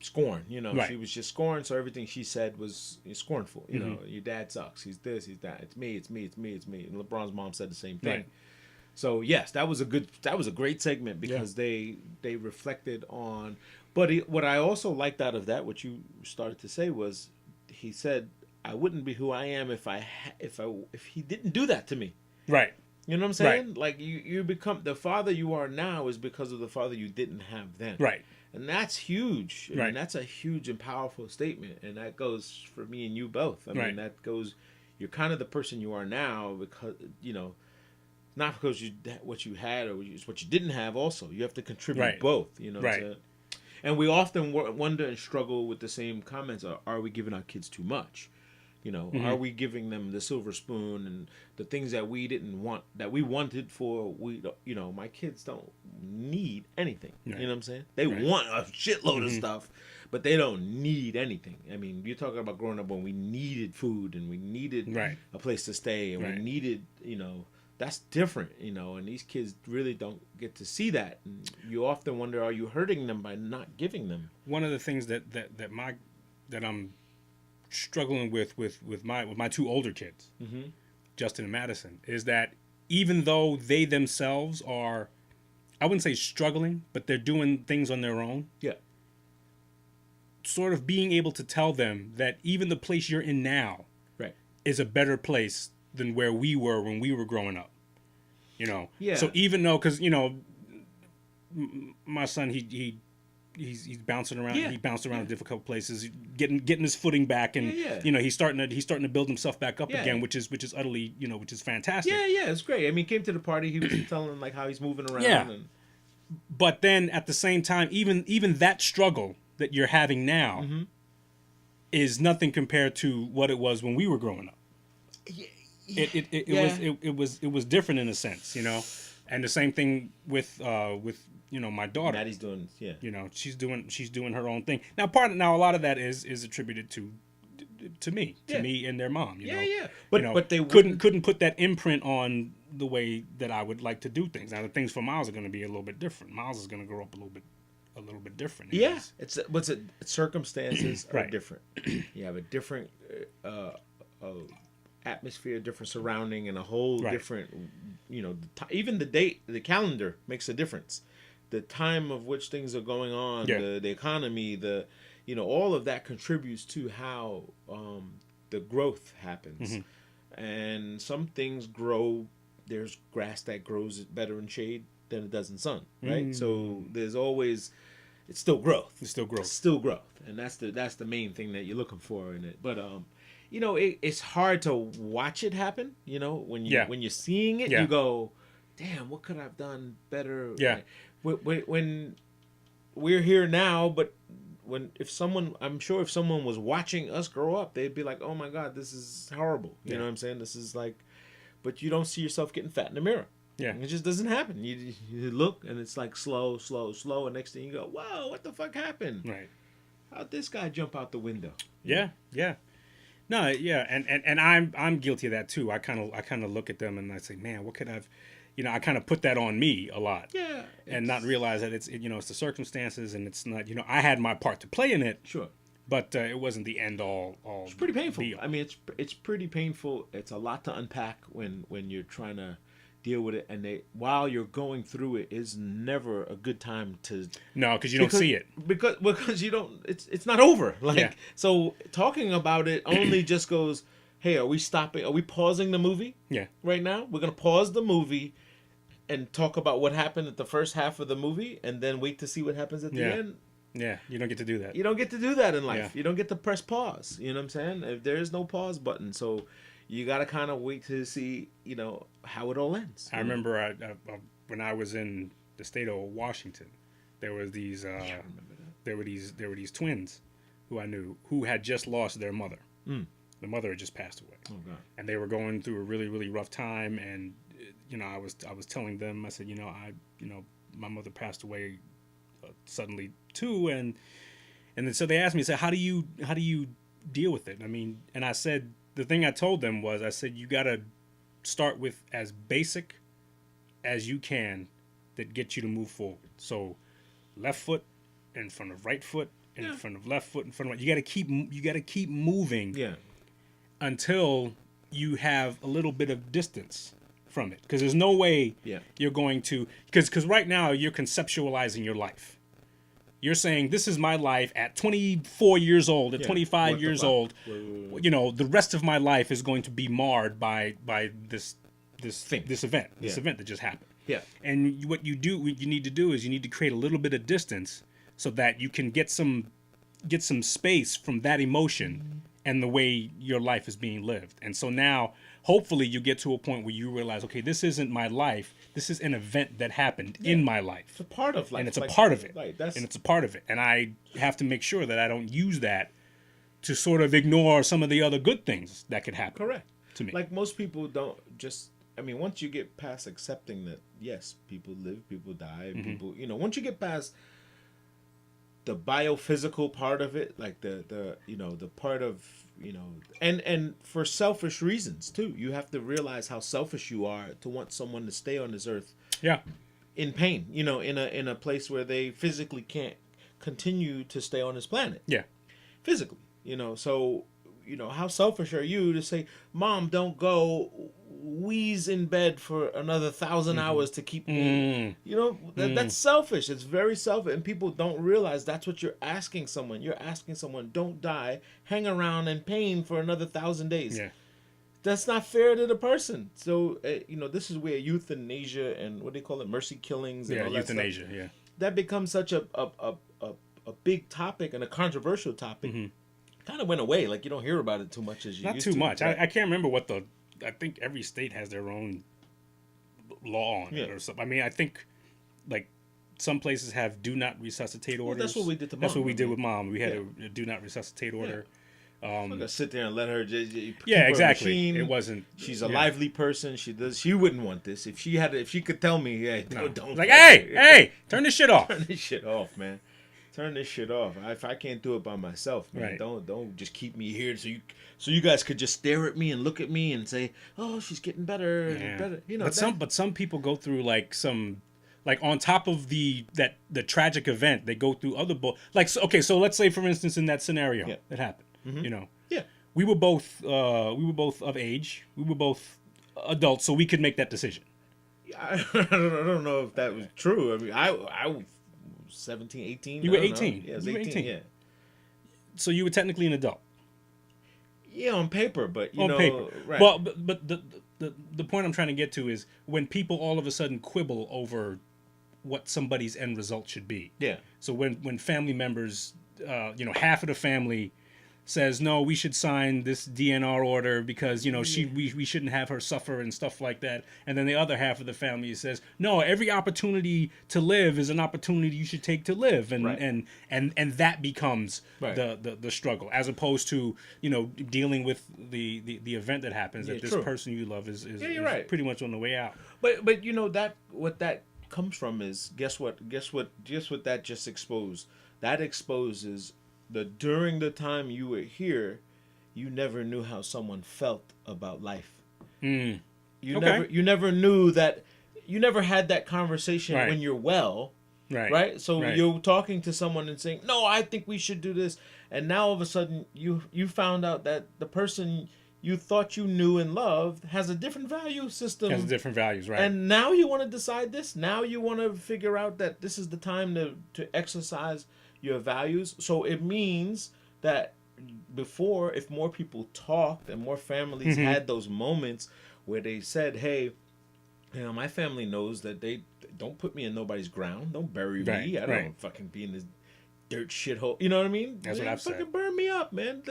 scorn. She was just scorn. So everything she said was scornful. Your dad sucks. He's this. He's that. It's me. It's me. It's me. It's me. And LeBron's mom said the same thing. Right. So yes, that was a great segment because they reflected on. But what I also liked out of that, what you started to say was, he said, I wouldn't be who I am if he didn't do that to me. Right. You know what I'm saying? Right. Like you become the father you are now is because of the father you didn't have then. Right. And that's huge. I right. mean, that's a huge and powerful statement, and that goes for me and you both. I mean, that goes. You're kind of the person you are now because not because what you had or what you didn't have. Also, you have to contribute both. Right. And we often wonder and struggle with the same comments. Are we giving our kids too much? Are we giving them the silver spoon and the things that we didn't want, that we wanted for, my kids don't need anything. Right. You know what I'm saying? They want a shitload of stuff, but they don't need anything. I mean, you're talking about growing up when we needed food and we needed a place to stay and we needed, that's different, and these kids really don't get to see that. And you often wonder, are you hurting them by not giving them? One of the things that I'm struggling with my two older kids, Justin and Madison, is that even though they themselves are, I wouldn't say struggling, but they're doing things on their own. Yeah. Sort of being able to tell them that even the place you're in now is a better place than where we were when we were growing up. Yeah. So even though, because my son, he's bouncing around. He bounced around in difficult places, getting his footing back, and he's starting to build himself back up again, which is utterly which is fantastic. Yeah, it's great. I mean, he came to the party. He was telling like how he's moving around. Yeah. But then at the same time, even that struggle that you're having now is nothing compared to what it was when we were growing up. It was different in a sense, and the same thing with my daughter. Maddie's doing, she's doing her own thing. Now a lot of that is attributed to me and their mom. But they couldn't put that imprint on the way that I would like to do things. Now the things for Miles are going to be a little bit different. Miles is going to grow up a little bit different. Circumstances are different. You have a different atmosphere, different surrounding, and a whole different. Even the calendar makes a difference. The time of which things are going on, the economy, all of that contributes to how the growth happens. And some things grow. There's grass that grows better in shade than it does in sun, right? So there's always, it's still growth. It's still growth, and that's the main thing that you're looking for in it. But it's hard to watch it happen. When you're seeing it, you go, damn, what could I have done better? Yeah. When we're here now, but I'm sure if someone was watching us grow up, they'd be like, oh my God, this is horrible. You know what I'm saying? This is like, but you don't see yourself getting fat in the mirror. Yeah. It just doesn't happen. You look and it's like slow, and next thing you go, whoa, what the fuck happened? Right. How'd this guy jump out the window? Yeah. No, yeah, and I'm guilty of that too. I kind of look at them and I say, man, what could I've, I kind of put that on me a lot. Yeah. And not realize that it's the circumstances, and it's not, I had my part to play in it. Sure. But it wasn't the end all. It's pretty painful. I mean, it's pretty painful. It's a lot to unpack when you're trying to deal with it, and while you're going through it is never a good time to. No, because you don't see it. Because you don't. It's not over. So talking about it only just goes, hey, are we stopping? Are we pausing the movie? Yeah. Right now, we're gonna pause the movie, and talk about what happened at the first half of the movie, and then wait to see what happens at the end. Yeah, you don't get to do that. You don't get to do that in life. Yeah. You don't get to press pause. You know what I'm saying? If there is no pause button, so you got to kind of wait to see, how it all ends. I remember when I was in the state of Washington, there was these there were these twins who I knew who had just lost their mother. The mother had just passed away. Oh God. And they were going through a really, really rough time, and I was telling them, I said, my mother passed away suddenly too, and then so they asked me, how do you deal with it? I mean, and I said, the thing I told them was, I said, you got to start with as basic as you can that gets you to move forward. So left foot in front of right foot, in front of left foot, in front of right. You got to keep moving until you have a little bit of distance from it, because there's no way you're going to, because right now you're conceptualizing your life. You're saying, this is my life at 24 years old, at 25 years old. The rest of my life is going to be marred by this event, event that just happened. Yeah. And what you need to do is you need to create a little bit of distance so that you can get some space from that emotion and the way your life is being lived. And so now, hopefully, you get to a point where you realize, okay, this isn't my life. This is an event that happened in my life. It's a part of life. And it's a part of it. And it's a part of it. And I have to make sure that I don't use that to sort of ignore some of the other good things that could happen. Correct. To me. Like, most people don't just, once you get past accepting that, yes, people live, people die, people, once you get past the biophysical part of it, like the part of, and for selfish reasons too, you have to realize how selfish you are to want someone to stay on this earth in pain, in a place where they physically can't continue to stay on this planet physically, so how selfish are you to say, Mom, don't go, wheeze in bed for another 1,000 hours to keep me. That's selfish. It's very selfish, and people don't realize that's what you're asking someone. You're asking someone, don't die, hang around in pain for another 1,000 days. That's not fair to the person. So this is where euthanasia and what do they call it, mercy killings and all that euthanasia stuff, that becomes such a big topic and a controversial topic. Kind of went away. Like, you don't hear about it too much as you not used too to. much. I can't remember what I think every state has their own law on it or something. I think like some places have do not resuscitate orders. That's what we did to Mom. That's what we did with Mom. We had a do not resuscitate order. I'm gonna sit there and let her just exactly. Machine. It wasn't. She's a lively person. She wouldn't want this. If she could tell me, don't. Like, hey, turn this shit off. Turn this shit off, man. Turn this shit off. If I can't do it by myself, man, right. don't just keep me here so you guys could just stare at me and look at me and say, oh, she's getting better and better. But some people go through like on top of the tragic event, they go through other so let's say, for instance, in that scenario that happened, we were both of age, we were both adults, so we could make that decision. I don't know if that was true. I 17, 18. You were 18. Yeah, I was you 18, yeah. So you were technically an adult. Yeah, on paper, but paper. Right. Well, but the point I'm trying to get to is when people all of a sudden quibble over what somebody's end result should be. Yeah. So when family members, half of the family says, no, we should sign this DNR order because, we shouldn't have her suffer and stuff like that. And then the other half of the family says, no, every opportunity to live is an opportunity you should take to live. And and that becomes the struggle, as opposed to, dealing with the event that happens, that this person you love is pretty much on the way out. But that what that comes from is, guess what that just exposed? That exposes during the time you were here, you never knew how someone felt about life. You never knew that you never had that conversation Right. when you're well. Right. So you're talking to someone and saying, no, I think we should do this. And now all of a sudden you found out that the person you thought you knew and loved has a different value system. Has different values, right. And now you want to decide this. Now you want to figure out that this is the time to exercise your values. So it means that before, if more people talked and more families had those moments where they said, hey, my family knows that they don't put me in nobody's ground. Don't bury me. I don't fucking be in this dirt shithole. You know what I mean? That's what I've said. Fucking burn me up, man.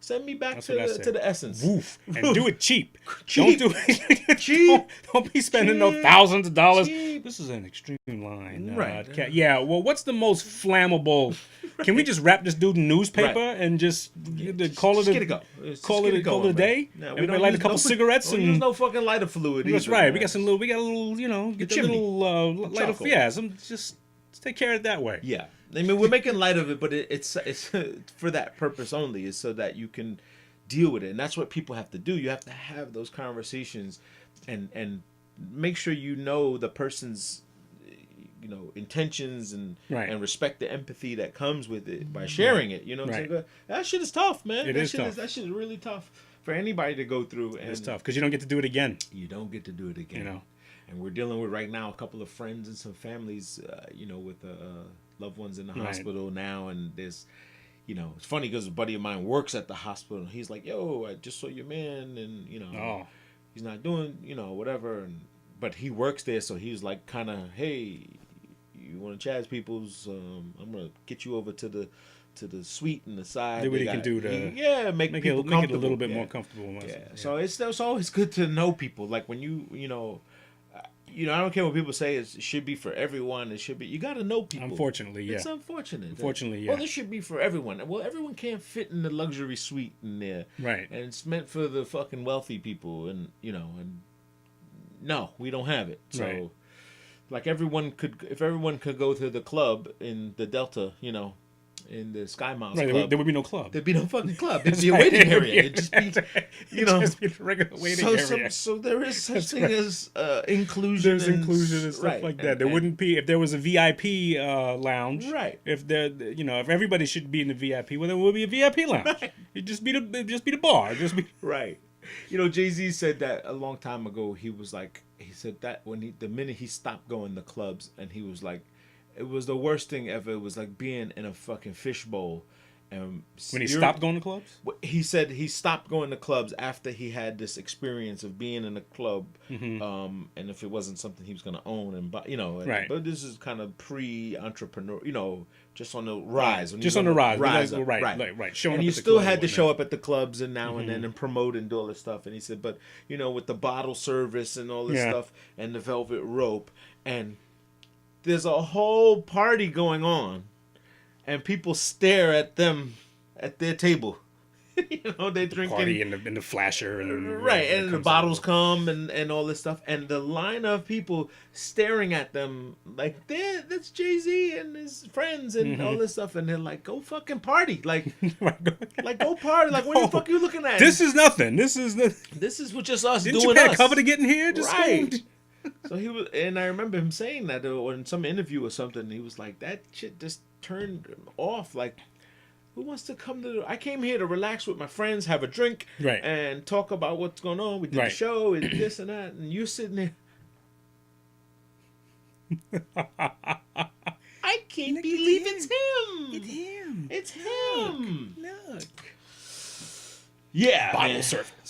Send me back to the essence. Woof. And do it cheap. Cheap. Don't do it cheap. Don't be spending no thousands of dollars. Cheap. This is an extreme line. Right. Yeah, well, what's the most flammable? Can we just wrap this dude in newspaper and just call it a day? No, Everybody light a couple cigarettes and use no fucking lighter fluid. That's either, right. Man. We got a little, get a little lighter. Yeah, just take care of it that way. Yeah. I mean, we're making light of it, but it's for that purpose only, is so that you can deal with it. And that's what people have to do. You have to have those conversations and make sure you know the person's intentions and respect the empathy that comes with it by sharing it. You know what I'm saying? That shit is tough, man. That shit is really tough for anybody to go through. And it's tough because you don't get to do it again. You don't get to do it again. And we're dealing with right now a couple of friends and some families, with loved ones in the hospital now. And there's, it's funny because a buddy of mine works at the hospital. He's like, yo, I just saw your man. And, he's not doing, whatever. But he works there. So he's like kind of, hey, you want to Chaz Peoples? I'm going to get you over to the suite and the side. Do what he can do to make it a little bit more comfortable. Yeah. So it's always good to know people. Like when I don't care what people say. It should be for everyone. It should be. You got to know people. Unfortunately, yeah. It's unfortunate. Unfortunately, yeah. Well, this should be for everyone. Well, everyone can't fit in the luxury suite in there. Right. And it's meant for the fucking wealthy people. And no, we don't have it. So, like if everyone could go to the club in the Delta, in the Sky Miles Club. There would be no club. There'd be no fucking club. It'd be a waiting area. It'd just be, just be a regular waiting area. So there is such thing as inclusion. There's inclusion and stuff like that. There wouldn't be if there was a VIP lounge. Right. If if everybody should be in the VIP, well, there would be a VIP lounge. Right. It'd just be the bar. Right. Jay-Z said that a long time ago. He said that when the minute he stopped going to clubs, and he was like, it was the worst thing ever. It was like being in a fucking fishbowl. And when he stopped going to clubs? He said he stopped going to clubs after he had this experience of being in a club. And if it wasn't something he was going to own right. But this is kind of pre-entrepreneur, just on the rise. Just on the rise. Right. Showing and up you at the still club had to show up at the clubs and now and then and promote and do all this stuff. And he said, but, with the bottle service and all this stuff and the velvet rope, and there's a whole party going on, and people stare at them at their table. They're drinking party in the flasher and and the bottles come and all this stuff, and the line of people staring at them like that's Jay-Z and his friends and all this stuff, and they're like, go fucking party, like go party, like what the fuck are you looking at? This is nothing. This is just us. Didn't doing you pay us. a cover to get in here? Just right. So he was, and I remember him saying that in some interview or something. He was like, that shit just turned him off. Like, who wants to come to? I came here to relax with my friends, have a drink, and talk about what's going on. We did the show and this and that, and you're sitting there. I can't believe it's him. It's him. Look. Yeah,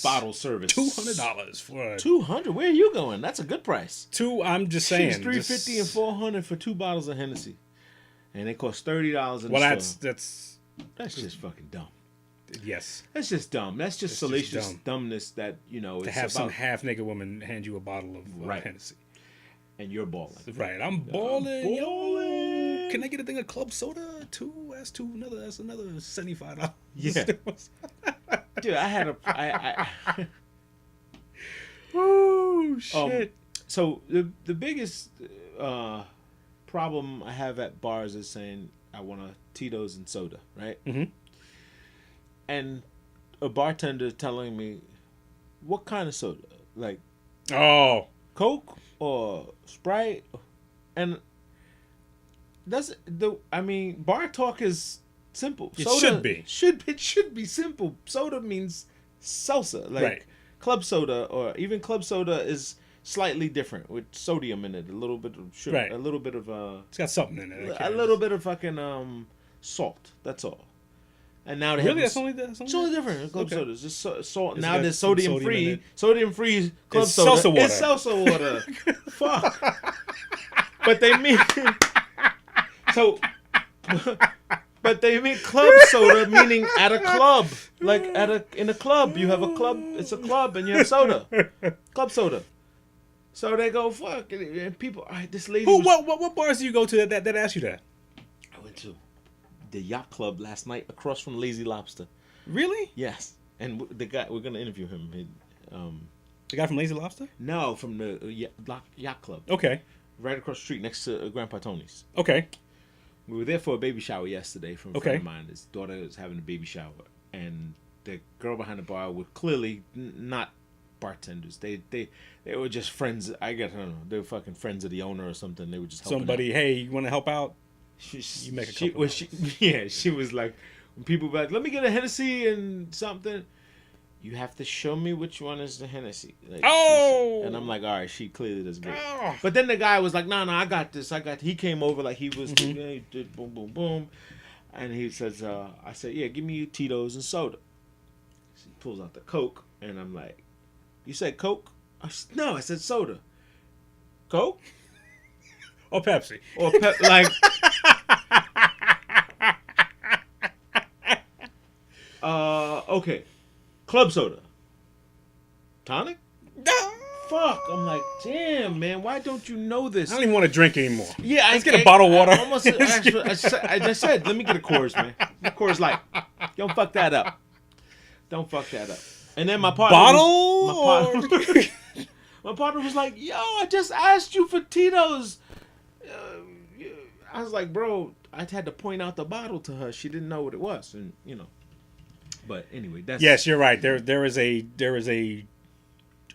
bottle service. $200 for $200. Where are you going? That's a good price. I'm just saying. It's $350 and $400 for 2 bottles of Hennessy, and they cost $30 in the store. That's just fucking dumb. Yes, that's just dumb. That's just salacious dumbness. That to have some half-naked woman hand you a bottle of Hennessy, and you're balling. Right, I'm balling. Yo, can I get a thing of club soda too? That's another $75. Yeah. Dude, I had a. Oh shit! So the biggest problem I have at bars is saying I want a Tito's and soda, right? And a bartender telling me what kind of soda, like. Oh. Coke or Sprite, and bar talk is simple. It Soda should be. It should be simple. Soda means salsa, like Right. club soda, or even club soda is slightly different with sodium in it, a little bit of sugar, Right. a little bit of It's got something in it. a little bit of fucking salt. That's all. And now they Really, have that's only the. it's only different. Club Okay. soda is just salt. It's Now got there's some sodium sodium in free. it. Sodium free club It's soda. salsa water. It's salsa water. Fuck. But they mean so. But they mean club soda, meaning at a club, like in a club. You have a club. It's a club, and you have soda. Club soda. So they go fuck, and people. All right, this lady. What bars do you go to that ask you that? I went to the yacht club last night across from Lazy Lobster. Really? Yes, and the guy, we're gonna interview him. The guy from Lazy Lobster? No, from the yacht club, Okay. right across the street next to Grandpa Tony's. Okay. We were there for a baby shower yesterday from a Okay. friend of mine. His daughter was having a baby shower, and the girl behind the bar were clearly not bartenders. They were just friends. I don't know. They were fucking friends of the owner or something. They were just helping Somebody, out. hey, you want to help out? You make a she, couple when she, yeah, she was like, when people were like, let me get a Hennessy and something. You have to show me which one is the Hennessy. Like, Oh! and I'm like, all right, she clearly does good. Oh. But then the guy was like, no, I got this. He came over like he was, Mm-hmm. yeah, he did boom, boom, boom. And he says, I said, yeah, give me Tito's and soda. So he pulls out the Coke, and I'm like, you said Coke? No, I said soda. Coke? Or Pepsi. Or like... okay. Club soda. Tonic? Fuck. I'm like, damn, man, why don't you know this? I don't even want to drink anymore. Yeah, Let's get a bottle of water. I just said, let me get a Coors, man. A Coors Light. Don't fuck that up. Don't fuck that up. And then my partner my partner was like, yo, I just asked you for Tito's. I was like, bro, I had to point out the bottle to her. She didn't know what it was, and you know. But anyway, that's Yes, you're right. There is a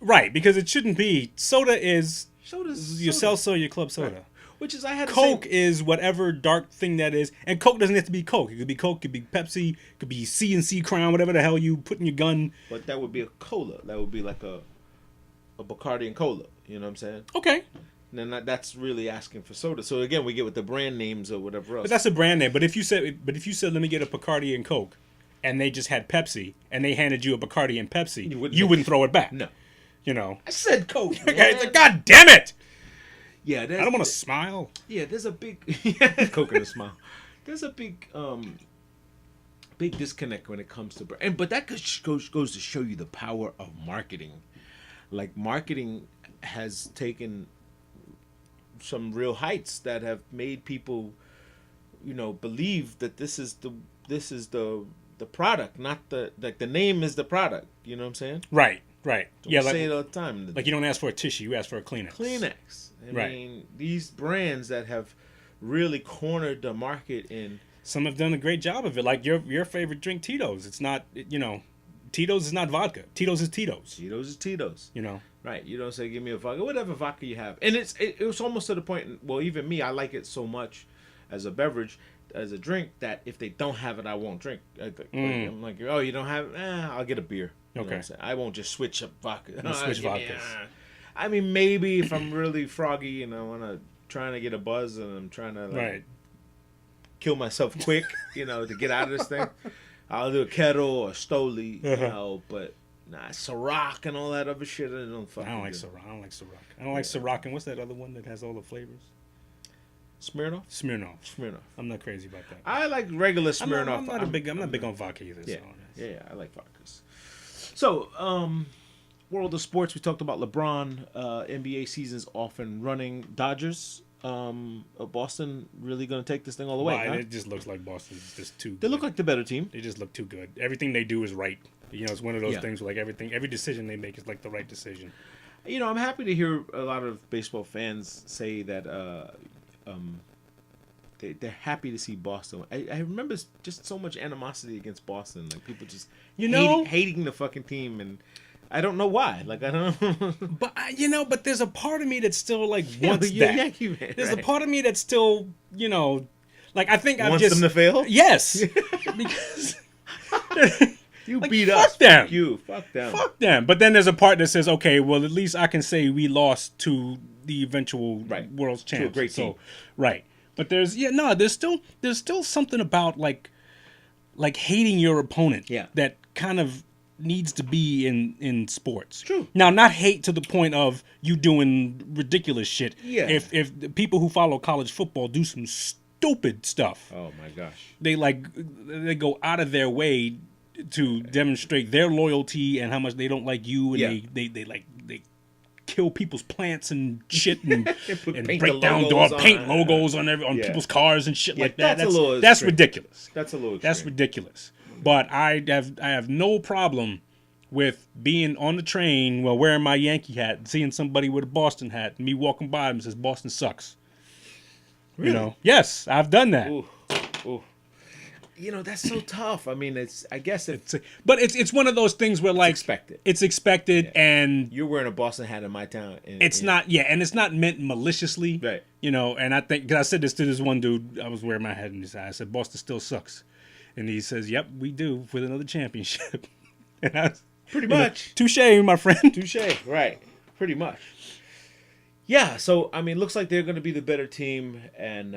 right, because it shouldn't be. Soda is your seltzer or your club soda. Right. Which is I had Coke is whatever dark thing that is, and Coke doesn't have to be Coke. It could be Coke, it could be Pepsi, it could be C&C Crown, whatever the hell you put in your gun. But that would be a cola. That would be like a Bacardi and cola. You know what I'm saying? Okay, And then that's really asking for soda. So again, we get with the brand names or whatever else. but that's a brand name. But if you said let me get a Bacardi and Coke, and they just had Pepsi, and they handed you a Bacardi and Pepsi, you wouldn't throw it back. No. You know. I said Coke. God damn it! Yeah, I don't want to smile. Yeah, there's a big Coke and a smile. There's a big disconnect when it comes to brand. But that goes to show you the power of marketing. Like marketing has taken some real heights that have made people, believe that this is the product, not the name is the product. You know what I'm saying? Right. Yeah, say it all the time. Like you don't ask for a tissue, you ask for a Kleenex. I mean, these brands that have really cornered the market in. Some have done a great job of it. Like your favorite drink, Tito's. It's not, Tito's is not vodka. Tito's is Tito's. Tito's is Tito's. Right. You don't say give me a vodka, whatever vodka you have. And it was almost to the point. Well, even me, I like it so much as a beverage, as a drink, that if they don't have it, I won't drink. I'm like, oh, you don't have it? I'll get a beer. You know what I'm saying? I won't just switch up vodka. Switch vodkas. I mean, maybe if I'm really froggy and I trying to get a buzz and I'm trying to kill myself quick, to get out of this thing, I'll do a kettle or Stoli, but Ciroc and all that other shit. I don't like Ciroc. I don't like Ciroc. And what's that other one that has all the flavors? Smirnoff. I'm not crazy about that. I like regular Smirnoff. I'm not big on vodka either. Yeah, I like vodkas. So, world of sports, we talked about LeBron. NBA season's off and running. Dodgers, Boston really going to take this thing all the way. Huh? It just looks like Boston's just too good. They look like the better team. They just look too good. Everything they do is right. It's one of those things where every decision they make is like the right decision. I'm happy to hear a lot of baseball fans say that they're happy to see Boston. I remember just so much animosity against Boston, like people just hating the fucking team, and I don't know why. Like I don't. But but there's a part of me that still like wants you're a that. Yankee fan, There's right? a part of me that still like I think I've Wants just them to fail. Yes, because You like, beat fuck us. them. Fuck you. Fuck them. Fuck them. But then there's a part that says, okay, well at least I can say we lost to the eventual world's champs. To a great team. Right. But there's still something about like hating your opponent. Yeah. That kind of needs to be in sports. True. Now, not hate to the point of you doing ridiculous shit. Yeah. If the people who follow college football do some stupid stuff, Oh my gosh. they go out of their way to demonstrate their loyalty and how much they don't like you, and Yeah. they kill people's plants and shit and, and paint break the down logos doors, paint on- logos on Yeah. people's cars and shit like that. that's a little That's extreme. ridiculous. That's a little. That's extreme. ridiculous. But I have no problem with being on the train while wearing my Yankee hat and seeing somebody with a Boston hat and me walking by them and says Boston sucks. Really? Yes, I've done that. Ooh. Ooh. That's so tough. I mean, I guess But it's one of those things where like expected. It's expected, and You're wearing a Boston hat in my town. it's not meant maliciously. Right. And I think, because I said this to this one dude, I was wearing my hat in his eye. I said, Boston still sucks. And he says, yep, we do, with another championship. And I was, Pretty much. Touche, my friend. Touche. Right. Pretty much. Yeah. So I mean, looks like they're going to be the better team, and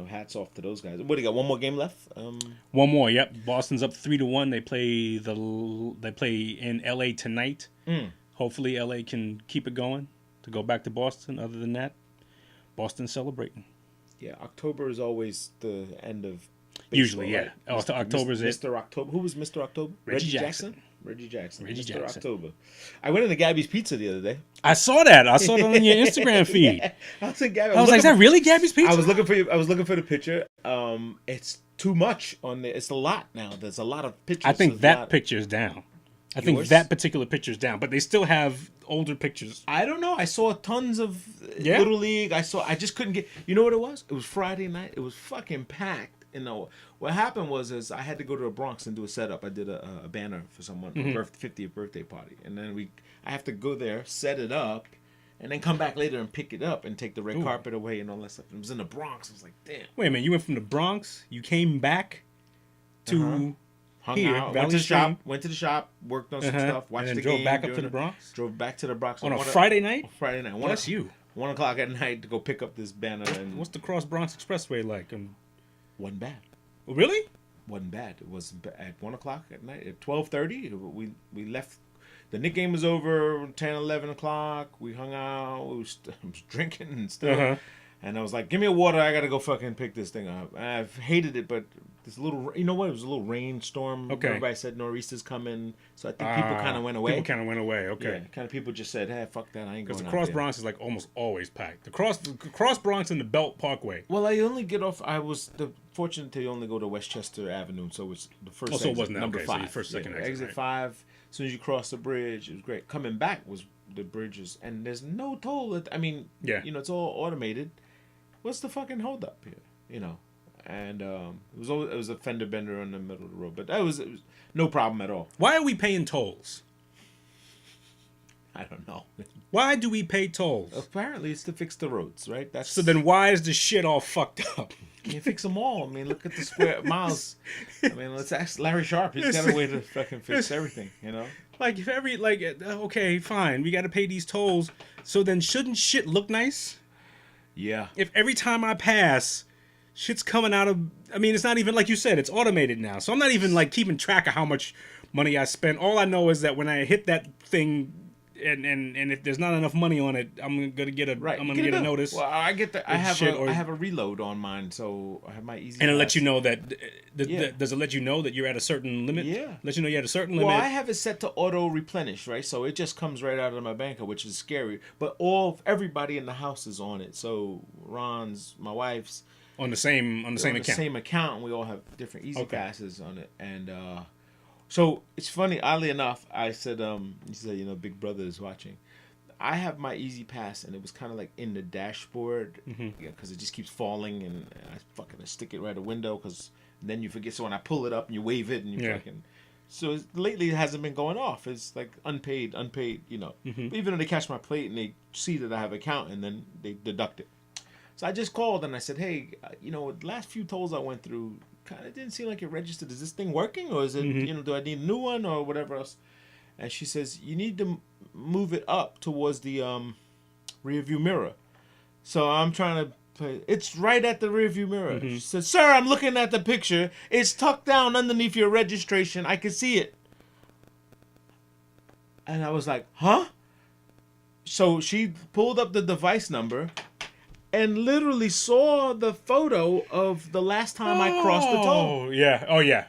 hats off to those guys. What do you got? One more game left. One more, yep. Boston's up 3-1. They play in LA tonight. Hopefully LA can keep it going to go back to Boston. Other than that, Boston's celebrating. Yeah. October is always the end of. Baseball, Usually, yeah. right? October's it. Mr. October. Who was Mr. October? Reggie Jackson. Reggie Jackson. Reggie Mr. Jackson. October. I went into Gabby's Pizza the other day. I saw that. I saw it on your Instagram feed. Yeah. I was like, Gabby, I was like, is that really Gabby's Pizza? I was looking for the picture. It's too much on there. It's a lot now. There's a lot of pictures. I think that picture's down. I think Yours? that particular picture's down, but they still have older pictures. I don't know. I saw tons of Yeah? Little League. I just couldn't get. You know what it was? It was Friday night. It was fucking packed. What happened was I had to go to the Bronx and do a setup. I did a banner for someone, a 50th birthday party, and then I have to go there, set it up, and then come back later and pick it up and take the red carpet away and all that stuff. It was in the Bronx. I was like, damn. Wait a minute, you went from the Bronx, you came back to Hung here, out, Valley Stream. went to the shop, worked on some stuff, watched and the then drove game, back up to doing the it. Bronx Drove back to the Bronx on a Friday night. Friday night. Bless you. 1 o'clock at night to go pick up this banner, and What's the Cross Bronx Expressway like? wasn't bad. Really? Wasn't bad. It was at 1 o'clock at night. At 12:30, we left. The Knick game was over. 10, 11 o'clock. We hung out. I was drinking and stuff. And I was like, "Give me a water. I gotta go fucking pick this thing up." I've hated it, but this little, you know what? It was a little rainstorm. Okay. Everybody said nor'easter's coming, so I think people kind of went away. People kind of went away. Okay. Yeah, kind of people just said, "Hey, fuck that. I ain't going." Because the out Cross there." Bronx is like almost always packed. The Cross Bronx and the Belt Parkway. Well, I only get off. I was fortunate to only go to Westchester Avenue, so it's the first. Oh, so it exit, wasn't that- number okay, so 5. your first, second exit, exit right. 5. As soon as you cross the bridge, it was great. Coming back was the bridges, and there's no toll. I mean, Yeah. it's all automated. What's the fucking hold up here? And it was a fender bender in the middle of the road, but it was no problem at all. Why are we paying tolls? I don't know. Why do we pay tolls? Apparently, it's to fix the roads, right? That's So then why is the shit all fucked up? you fix them all. I mean, look at the square miles. I mean, let's ask Larry Sharp. He's got a way to fucking fix everything, Like if okay, fine, we got to pay these tolls. So then shouldn't shit look nice? Yeah. If every time I pass, shit's coming out of, I mean, it's not even like you said, it's automated now. So I'm not even like keeping track of how much money I spend. All I know is that when I hit that thing, and if there's not enough money on it, I'm gonna get a Right. I'm gonna get a notice. Well, I get that. I have shit, or- I have a reload on mine, so I have my easy. and it lets pass. you know that. Yeah. Does it let you know that you're at a certain limit? Yeah. Let you know you're at a certain limit. Well, I have it set to auto replenish, right? So it just comes right out of my bank, which is scary. But everybody in the house is on it. So Ron's, my wife's, on the same account. the same account. And we all have different easy Okay. passes on it, and so it's funny. Oddly enough, I said, he said, Big Brother is watching. I have my Easy Pass, and it was kind of like in the dashboard, because it just keeps falling, and I fucking stick it right a window, because then you forget. So when I pull it up and you wave it, and you fucking, So lately it hasn't been going off. It's like unpaid, you know. Mm-hmm. Even though they catch my plate and they see that I have an account and then they deduct it. So I just called and I said, hey, you know, the last few tolls I went through kind of didn't seem like it registered. Is this thing working, or is it, Mm-hmm. you know, do I need a new one or whatever else? And she says, you need to move it up towards the rear view mirror. So I'm trying to play. It's right at the rear view mirror. Mm-hmm. She says, sir, I'm looking at the picture. It's tucked down underneath your registration. I can see it. And I was like, huh? So she pulled up the device number and literally saw the photo of the last time I crossed the toll. Oh, yeah. Oh, yeah.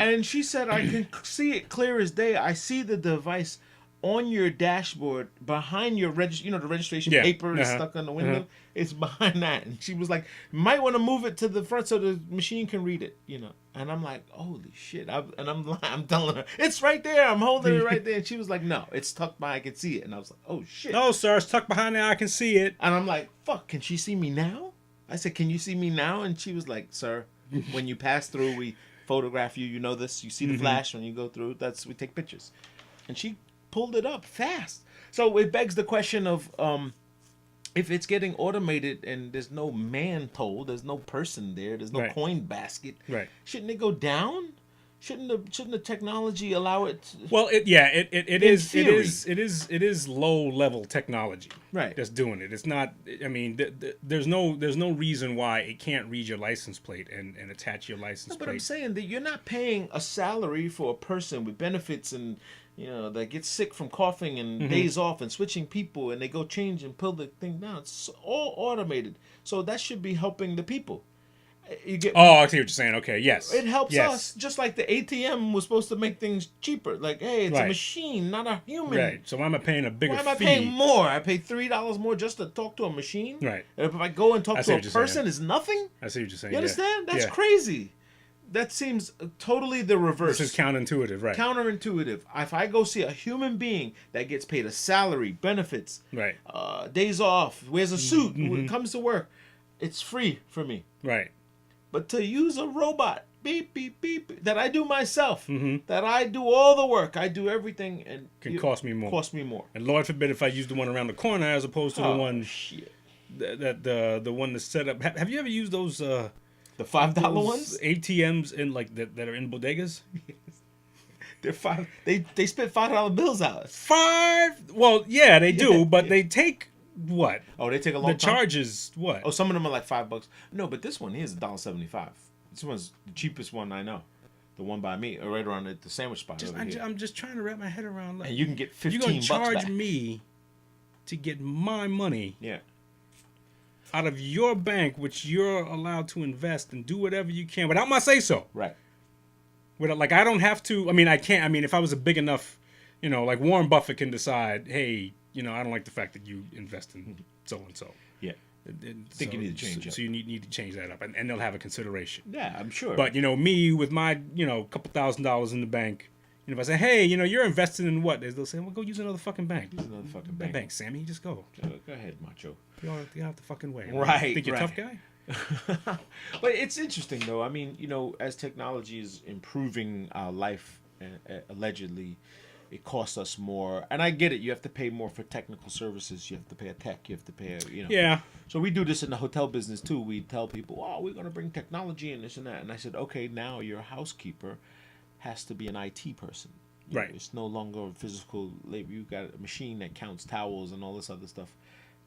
And she said, I can see it clear as day. I see the device on your dashboard behind your you know, the registration paper is stuck on the window. It's behind that. And she was like, might want to move it to the front so the machine can read it, you know. And I'm like, holy shit. I'm telling her, it's right there. I'm holding it right there. And she was like, no, it's tucked by. I can see it. And I was like, oh shit. No, sir, it's tucked behind there. I can see it. And I'm like, fuck, can she see me now? I said, can you see me now? And she was like, sir, when you pass through, we photograph you. You know this. You see the flash when you go through. We take pictures. And she pulled it up fast. So it begs the question of if it's getting automated and there's no man toll, there's no person there, there's no coin basket, shouldn't it go down? Shouldn't the technology allow it to, well, it is low level technology that's doing it. It's not, I mean, there's no reason why it can't read your license plate and attach your license plate. But I'm saying that you're not paying a salary for a person with benefits and, you know, that gets sick from coughing and days off and switching people and they go change and pull the thing down. It's all automated. So that should be helping the people. I see what you're saying. Okay, yes. It helps us, just like the ATM was supposed to make things cheaper. Like, hey, it's a machine, not a human. Right. So why am I paying a bigger fee? Why am I paying more? I pay $3 more just to talk to a machine? Right. And if I go and talk to a person, it's nothing? I see what you're saying. You understand? That's crazy. That seems totally the reverse. This is counterintuitive, right? Counterintuitive. If I go see a human being that gets paid a salary, benefits, days off, wears a suit, comes to work, it's free for me. Right. But to use a robot, beep, beep, beep, that I do myself, that I do all the work, I do everything, and can cost me more. Cost me more. And Lord forbid if I use the one around the corner as opposed to the one the one that's set up. Have you ever used those the $5 ones? ATMs in like that are in bodegas? They're $5. They spit $5 bills out. Well, yeah, they do, but they take. What? Oh, they take a long time? The charges, what? Oh, some of them are like $5. No, but this one here is $1.75. This one's the cheapest one I know. The one by me, right around at the sandwich spot over here. I'm just trying to wrap my head around. Like, and you can get $15 you're gonna charge back. me to get my money Yeah. out of your bank, which you're allowed to invest and do whatever you can without my say-so. Right. Without, like, I don't have to. I mean, I can't. I mean, if I was a big enough, you know, like Warren Buffett can decide, hey, you know, I don't like the fact that you invest in so and so. Yeah. I think you need to change it. So you need to change that up, and they'll have a consideration. Yeah, I'm sure. But you know, me with my couple $1,000s in the bank, if I say, hey, you're invested in what? They'll say, well, go use another fucking bank. Use another fucking bank. Bank, Sammy, just go. Go ahead, macho. You're out the fucking way. Right. Think you're a tough guy? But it's interesting though. I mean, as technology is improving our life, allegedly, it costs us more. And I get it. You have to pay more for technical services. You have to pay a tech. You have to pay Yeah. So we do this in the hotel business too. We tell people, oh, we're going to bring technology and this and that. And I said, okay, now your housekeeper has to be an IT person. Right. It's no longer physical labor. You got a machine that counts towels and all this other stuff,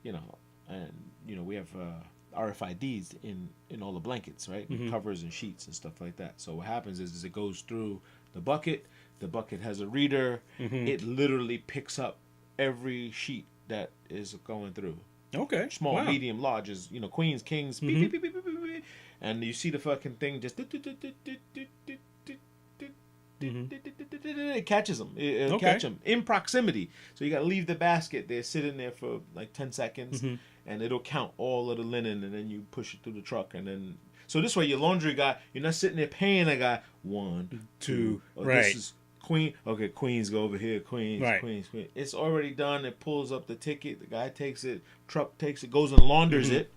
and we have RFIDs in all the blankets, right? Covers and sheets and stuff like that. So what happens is it goes through the bucket. The bucket has a reader. It literally picks up every sheet that is going through. Okay. Small, medium, large, is queens, kings, beep, beep, beep, beep, beep, beep, and you see the fucking thing just it catches them. It'll catch them in proximity. So you got to leave the basket. They're sitting there for like 10 seconds, and it'll count all of the linen, and then you push it through the truck, and then. So this way, your laundry guy, you're not sitting there paying a guy 1, 2. Right. This is Queen. Okay, Queens go over here. Queens, right. Queens. It's already done. It pulls up the ticket. The guy takes it. Truck takes it. Goes and launders it,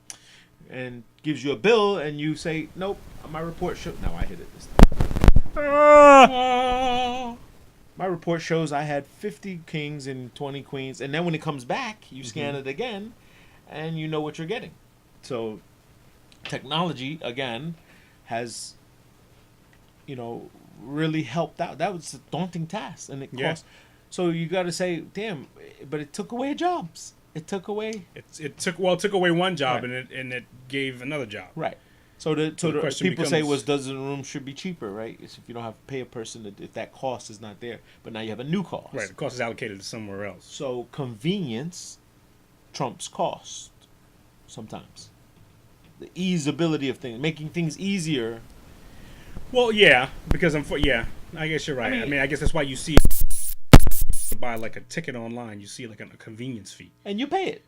and gives you a bill. And you say, nope, my report showed. Now I hit it this time. My report shows I had 50 kings and 20 queens, and then when it comes back, you scan it again, and you know what you're getting. So, technology again has, really helped out. That was a daunting task, and it cost. So you got to say, damn, but it took away jobs. It took away. It took away one job, right. and it gave another job. Right. So the people becomes, say does the room should be cheaper, right? It's if you don't have to pay a person if that cost is not there, but now you have a new cost. Right. The cost is allocated to somewhere else. So convenience trumps cost sometimes. The easeability of things, making things easier. Well, yeah, because I guess you're right. I mean, I guess that's why you see buy like a ticket online, you see like a convenience fee, and you pay it.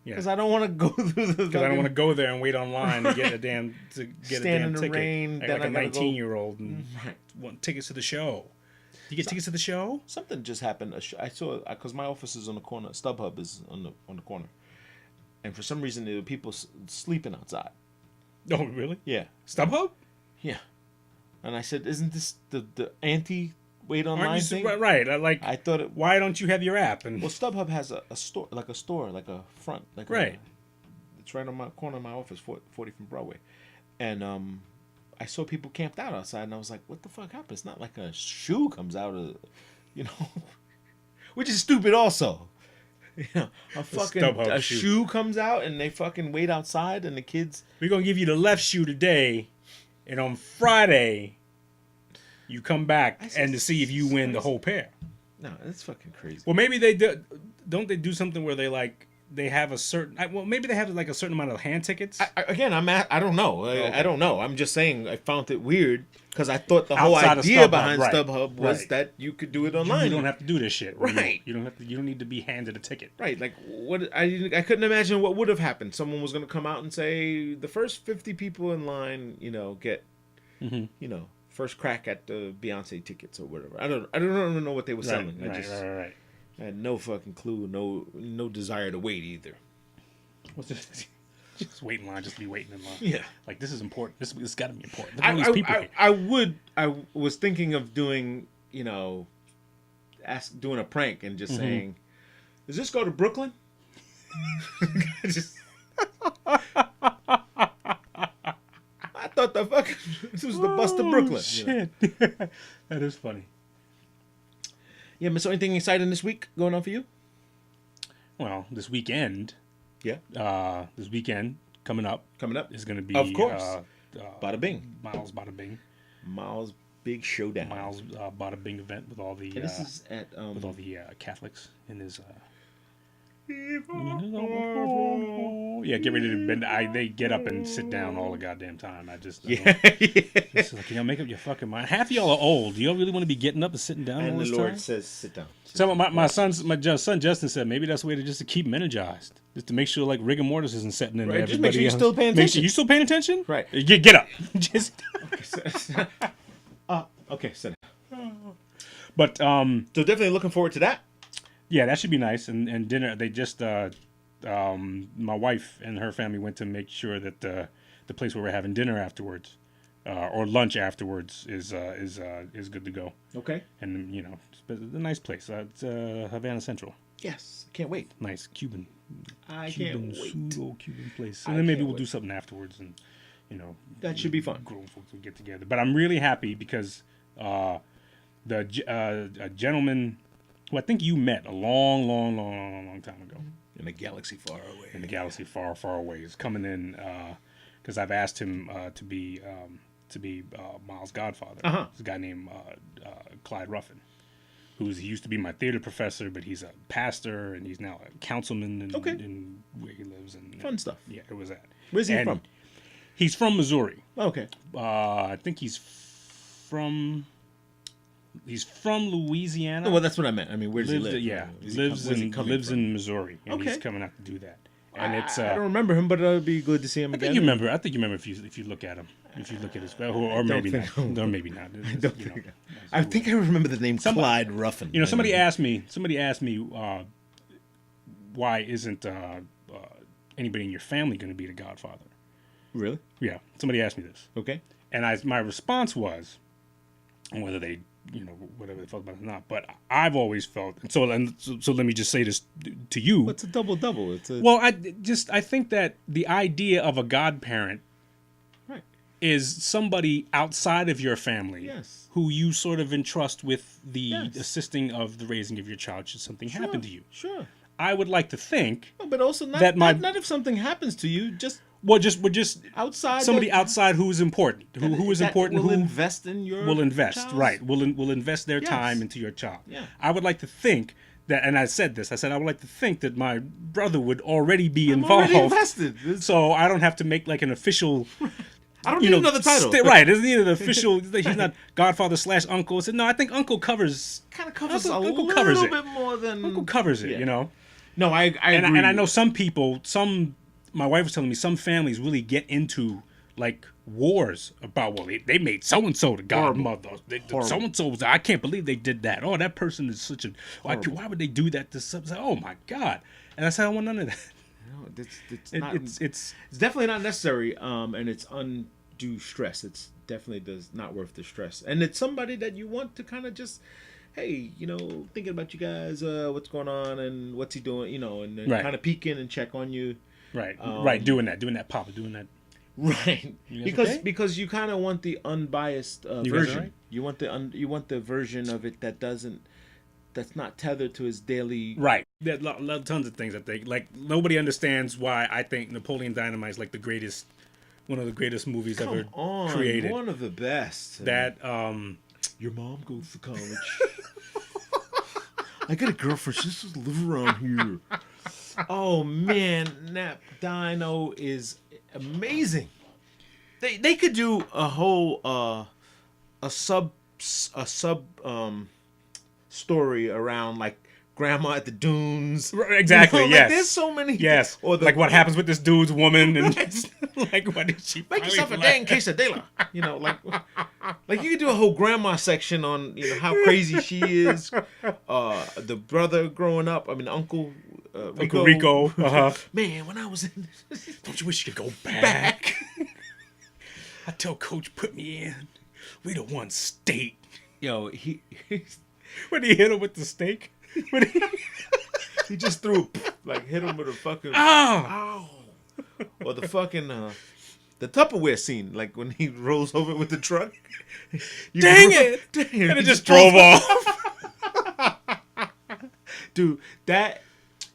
Because I don't want to go through the. Because I don't want to go there and wait online to get a damn stand in the ticket. rain. Like a 19-year-old and want tickets to the show. You get tickets to the show? Something just happened. I saw because my office is on the corner. StubHub is on the corner, and for some reason there were people sleeping outside. Oh, really? Yeah. StubHub? Yeah. And I said, "Isn't this the anti-wait online thing?" Right. I thought it. Why don't you have your app? And StubHub has a store, like a front, like right. It's right on my corner of my office, 40 from Broadway, and I saw people camped out outside, and I was like, "What the fuck happened?" It's not like a shoe comes out of, which is stupid. Also, a shoe comes out, and they fucking wait outside, and the kids. We're gonna give you the left shoe today, and on Friday, you come back and to see if you win the whole pair. No, that's fucking crazy. Well, maybe they do. Don't they do something where they have a certain? Well, maybe they have like a certain amount of hand tickets. I don't know. Okay. I don't know. I'm just saying I found it weird because I thought the whole idea behind StubHub was that you could do it online. You don't have to do this shit, right? You don't have to. You don't need to be handed a ticket, right? Like what? I couldn't imagine what would have happened. Someone was going to come out and say the first 50 people in line, get, first crack at the Beyonce tickets or whatever. I don't know what they were selling. Right. I had no fucking clue, no desire to wait either. What's this? Just wait in line, just be waiting in line. Yeah. Like this is important. This got to be important. Look at all these people here. I was thinking of doing, doing a prank and just saying, does this go to Brooklyn? I thought this was the bus to Brooklyn. Shit. That is funny. Yeah, but so anything exciting this week going on for you? Well, this weekend. Yeah. This weekend coming up is going to be of course Bada Bing. Miles Bada Bing. Miles Big Showdown. Miles Bada Bing event with all the this is at with all the Catholics in his. Yeah, get ready to bend. They get up and sit down all the goddamn time. It's like, make up your fucking mind. Half of y'all are old. Do y'all really want to be getting up and sitting down all this time? And the Lord says, sit down. So my son Justin said maybe that's the way to keep him energized, just to make sure like rigor mortis isn't setting in. Right, just make sure you're still paying attention. You still paying attention? Right. Get up. Just. Okay, sit down. But so definitely looking forward to that. Yeah, that should be nice. And dinner, they just, my wife and her family went to make sure that the place where we're having dinner afterwards, or lunch afterwards, is good to go. Okay. And it's a nice place. It's Havana Central. Yes, can't wait. Nice Cuban. Can't wait. Cuban place. And then maybe we'll do something afterwards, and that should be fun. Grown folks will get together. But I'm really happy because a gentleman who I think you met a long time ago. In a galaxy far away. In a galaxy far, far away. Is coming in because I've asked him to be Miles' godfather. There's a guy named Clyde Ruffin, he used to be my theater professor, but he's a pastor and he's now a councilman in where he lives. And fun stuff. Yeah, it was that. Where's he from? He's from Missouri. Okay. I think he's from Louisiana. Oh, well, that's what I meant. I mean, where does he live? Yeah, lives in Missouri, and he's coming out to do that. And I don't remember him, but it would be good to see him again. I think you remember if you look at him, if you look at his, or maybe not. No, maybe not. I think I remember the name Clyde Ruffin. Somebody asked me why isn't anybody in your family going to be the godfather? Really? Yeah. Somebody asked me this. Okay. And my response was, whether they whatever they felt about it or not. But I've always felt, so let me just say this to you. It's a double. It's a Well, I think that the idea of a godparent is somebody outside of your family, yes, who you sort of entrust with the Yes. assisting of the raising of your child should something happen to you. Sure. I would like to think No, but also not, that not if something happens to you, just just outside somebody that- outside who is important, who is that important, will who invest in your will invest, child's- right? Will invest their Yes. time into your child. Yeah. I would like to think that, and I said this. I said I would like to think that my brother would already be I'm involved, already invested. so I don't have to make like an official. I don't need another title. Right? Isn't he an official? He's not Godfather / Uncle. I said no. I think Uncle covers. Kind of covers Uncle a little covers it. bit more than Uncle covers it. Yeah. You know. No, I agree. And I know some people. My wife was telling me some families really get into like wars about, well, they made so and so the godmother. So and so was. I can't believe they did that. Oh, that person is such a. Why would they do that to some? I said, oh my God. And I said, I want none of that. No, it's It's definitely not necessary. And it's undue stress. It's definitely not worth the stress. And it's somebody that you want to kind of just, hey, thinking about you guys, what's going on and what's he doing, and then Right. kind of peek in and check on you. right, right. Doing that, Papa, doing that. Right, You guys because okay? because you kind of want the unbiased You guys version. all right? You want the version of it that's not tethered to his daily. Right. There are tons of things I think. Like nobody understands why I think Napoleon Dynamite is like one of the greatest movies Come ever on, created. one of the best. That Your mom goes to college. I got a girlfriend. She just live around here. Oh man, Nap Dino is amazing. They could do a whole a sub story around like Grandma at the Dunes. exactly. Like, Yes. there's so many. Yes. Or like what happens with this dude's woman and like what did she Make yourself a finally dang quesadilla. Like you could do a whole grandma section on how crazy she is. The brother growing up. I mean, Uncle Uncle Rico. Man, when I was in, Don't you wish you could go back? I tell Coach put me in. We the one state. yo, When he hit him with the steak. he just threw hit him with a fucking Oh. or the fucking the Tupperware scene, like when he rolls over with the truck. Dang it! Dang, And it he just drove off. Dude, that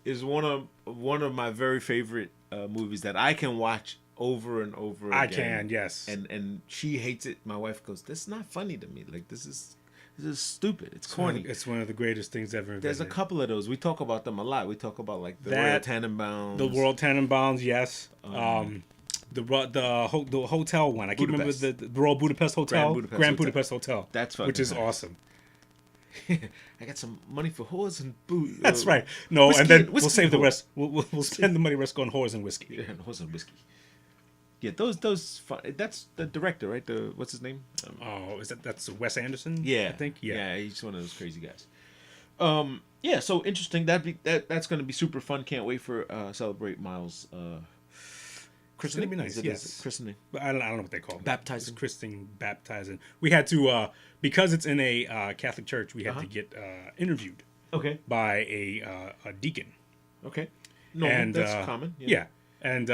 is one of my very favorite movies that I can watch over and over again. I can, yes. And she hates it. My wife goes, "This is not funny to me. Like this is stupid. It's corny." It's one of the greatest things ever invented. There's a couple of those. We talk about them a lot. We talk about like the Royal That- Tenenbaums. The World Tenenbaums, yes. The hotel one. I keep remember Budapest. the Royal Budapest Hotel. Grand Hotel. Budapest Hotel. That's fucking which is nice. awesome. I got some money for whores and booze. That's right. No, whiskey and then and- we'll whiskey save the and rest. We'll spend the money rest on whores and whiskey. Yeah, and whores and whiskey. Yeah, those. That's the director, right? What's his name? Oh, that's Wes Anderson? Yeah, I think. Yeah. he's one of those crazy guys. Yeah, so interesting. That's going to be super fun. Can't wait for celebrate Miles' christening. It's gonna be nice, Is it yes. christening. But I don't know what they call it. Baptizing. It's christening, baptizing. We had to because it's in a Catholic church. We had to get interviewed Okay. by a deacon. Okay. No, And that's common. Yeah, and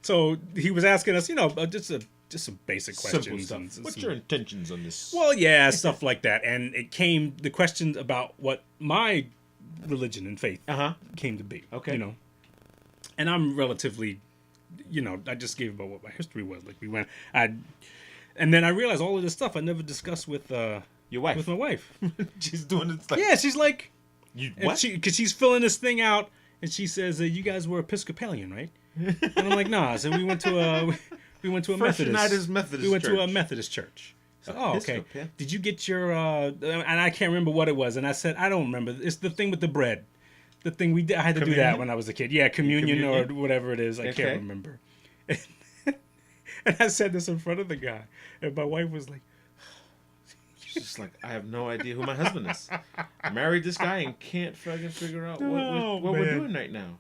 so he was asking us, just some basic Simple questions. stuff. and What's some- your intentions on this? Well, yeah, stuff like that, and the questions about what my religion and faith came to be. Okay. And I'm relatively, I just gave about what my history was. Like and then I realized all of this stuff I never discussed with Your wife. with my wife. She's doing it. Like, Yeah, she's like, You and what? because she's filling this thing out, and she says, "You guys were Episcopalian, right?" And I'm like, "Nah." So we went to a First Methodist. United Methodist We went to a Church. Methodist church. So, oh, okay. Episcopal. Did you get your? And I can't remember what it was. And I said, I don't remember. It's the thing with the bread. The thing we did. I had to do Communion? that when I was a kid. Yeah, communion or Communion? whatever it is. I Okay. can't remember. And I said this in front of the guy, and my wife was like, She's just like, I have no idea who my husband is. I married this guy and can't fucking figure out Oh, what we're man. doing right now.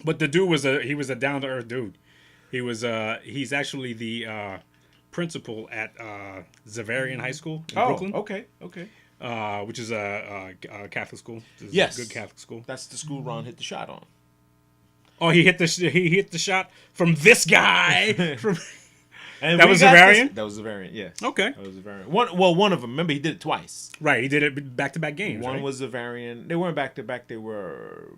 But the dude was a down to earth dude. He was he's actually the principal at Zavarian High School in Oh, Brooklyn. okay. Which is a Catholic school. It's Yes. a good Catholic school. That's the school Ron hit the shot on. Oh, he hit the shot from this guy. And that was Zavarian? That was Zavarian, yes. Okay. That was Zavarian. One of them. Remember, he did it twice. Right, he did it back-to-back games. One right? was Zavarian. They weren't back-to-back. They were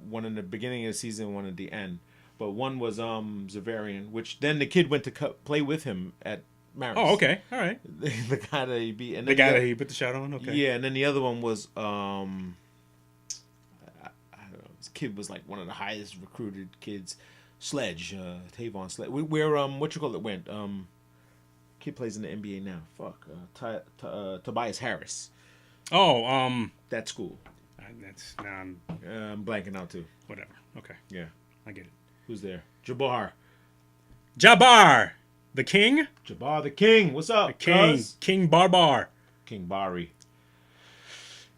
one in the beginning of the season, one at the end. But one was Zavarian, which then the kid went to play with him at Marist. Oh, okay. All right. The guy that he beat. And The guy that he put the shot on? Okay. Yeah, and then the other one was, I don't know, this kid was like one of the highest recruited kids. Sledge, Tavon Sledge. Where what you call it went? Kid plays in the NBA now. Fuck, Tobias Harris. Oh, That school. that's I'm blanking out too. whatever. Okay, Yeah, I get it. who's there? Jabbar, the king, Jabbar the King. What's up, cuz? King Barbar. King Bari.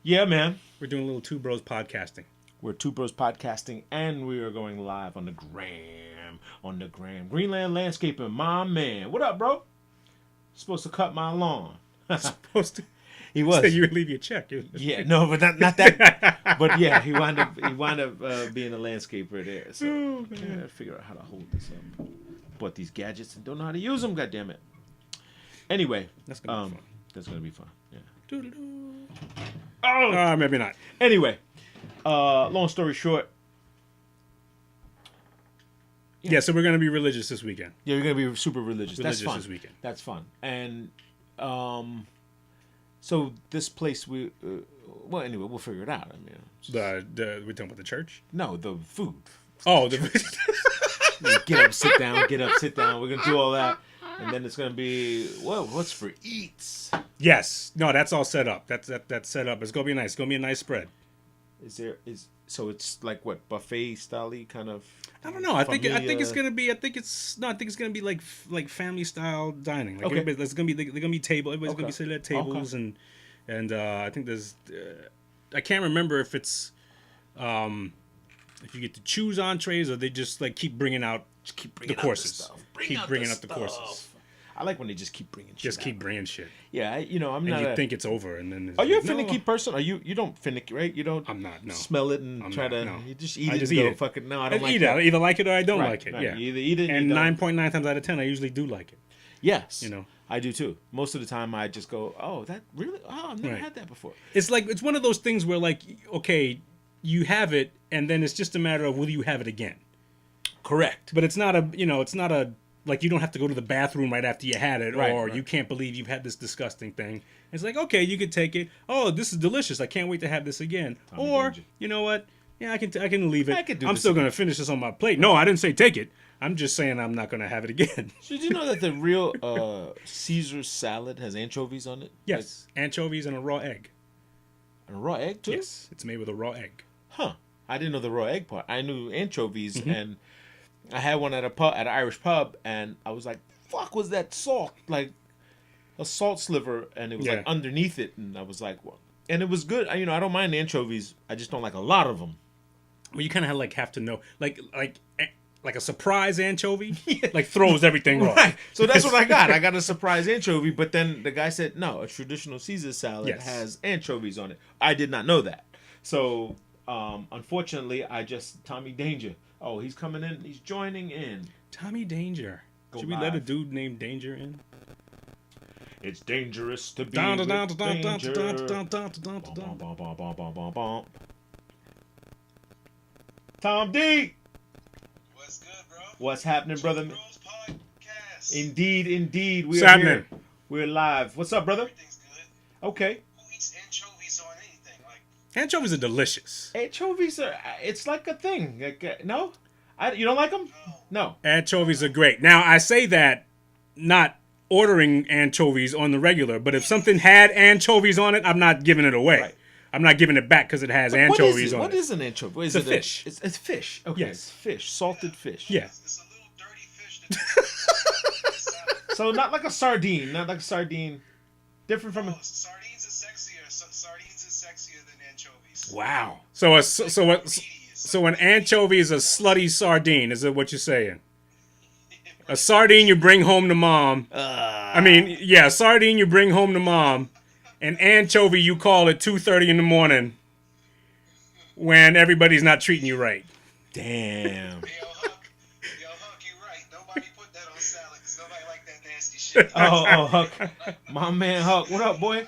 Yeah, man. We're doing a little Two Bros podcasting. We're Two Bros podcasting, and we are going live on the gram. Greenland Landscaping, my man. What up, bro? Supposed to cut my lawn. Supposed to. He was. So you would leave your check. Yeah, no, but not that. But yeah, he wound up being a landscaper there. So I gotta figure out how to hold this up. Bought these gadgets and don't know how to use them. God damn it. Anyway, That's gonna be fun. That's gonna be fun. Yeah. Doo-doo-doo. Oh, Maybe not. anyway. Long story short. Yeah, so we're gonna be religious this weekend. Yeah, you're gonna be super religious. That's Religious fun. this weekend. That's fun. And so this place well, anyway, we'll figure it out. I mean, We're talking about the church. no, the food. Oh, Get up, sit down. Get up, sit down. We're gonna do all that, and then it's gonna be what's for eats? yes. No, that's all set up. That's set up. It's gonna be nice. It's gonna be a nice spread. So it's like what, buffet style kind of? I don't know. I think it's gonna be. I think it's gonna be like family style dining. Like Okay. there's gonna be table. Everybody's gonna be Okay. sitting at tables and I think there's. I can't remember if it's if you get to choose entrees or they just like keep bringing out the courses. Keep bringing out the courses. I like when they just keep bringing shit. Just keep out. bringing shit. Yeah, I'm And not. you think it's over, and then Are you a no, finicky person? Are you don't finicky, right? You don't. I'm not. No. Smell it and I'm try not, to. no. You just eat I it. just and eat go, it. fuck it. No, I don't like either. that. I either like it or I don't Right, like it. right. Yeah. You either eat it. And you don't. 9.9 times out of 10, I usually do like it. Yes. You know. I do too. Most of the time, I just go, "Oh, that really? Oh, I've never Right. had that before." It's one of those things where like, okay, you have it, and then it's just a matter of will you have it again. Correct. But it's not a like you don't have to go to the bathroom right after you had it, Right, or right. you can't believe you've had this disgusting thing. It's like, okay, you can take it. Oh, this is delicious. I can't wait to have this again. Tommy Or Danger. you know what? Yeah, I can leave it. I could do I'm this still again. gonna finish this on my plate. No, I didn't say take it. I'm just saying I'm not gonna have it again. Did you know that the real Caesar salad has anchovies on it? Yes, anchovies and a raw egg. Like, a raw egg too. Yes, it's made with a raw egg. Huh. I didn't know the raw egg part. I knew anchovies, Mm-hmm. and I had one at an Irish pub, and I was like, "Fuck, was that salt? Like a salt sliver?" And it was Yeah. like underneath it, and I was like, "What?" And it was good. I don't mind anchovies. I just don't like a lot of them. Well, you kind of have to know, like a surprise anchovy, like throws everything off. Right. So that's what I got. I got a surprise anchovy, but then the guy said, "No, a traditional Caesar salad Yes. has anchovies on it." I did not know that. So unfortunately, Tommy Danger. Oh, he's coming in. He's joining in. Tommy Danger. Go Should we let a live. dude named Danger in? It's dangerous to be Dun, with dun, dun, dun, dun, danger. dun, dun, dun, dun, Bum, dun. bum, bum, bum, bum, bum, bum. Tom D, What's good, bro? what's happening, brother? Bros Podcast. Indeed, What's we're happening? here. We're live. What's up, brother? Everything's good. Okay. Who eats anchovies on anything? Like, Anchovies are delicious. Anchovies are. It's like a thing. Like, no, you don't like them? No. Anchovies are great. Now I say that not ordering anchovies on the regular, but if something had anchovies on it, I'm not giving it away. Right. I'm not giving it back because it has What anchovies is it? on What it. is an anchovy? Is It's it a fish. It's fish. Okay. Yes. It's fish. Salted fish. Yeah. it's a little dirty fish. So not like a sardine. Not like a sardine. Different from. Sardines are sexier. Sardines are sexier than anchovies. Wow. So an anchovy is a slutty sardine. Is that what you're saying? A sardine you bring home to mom. Sardine you bring home to mom. An anchovy you call at 2:30 in the morning when everybody's not treating you right. Damn. Yo, Huck, you right. Nobody put that on salad because nobody like that nasty shit. Huck. My man Huck. What up, boy?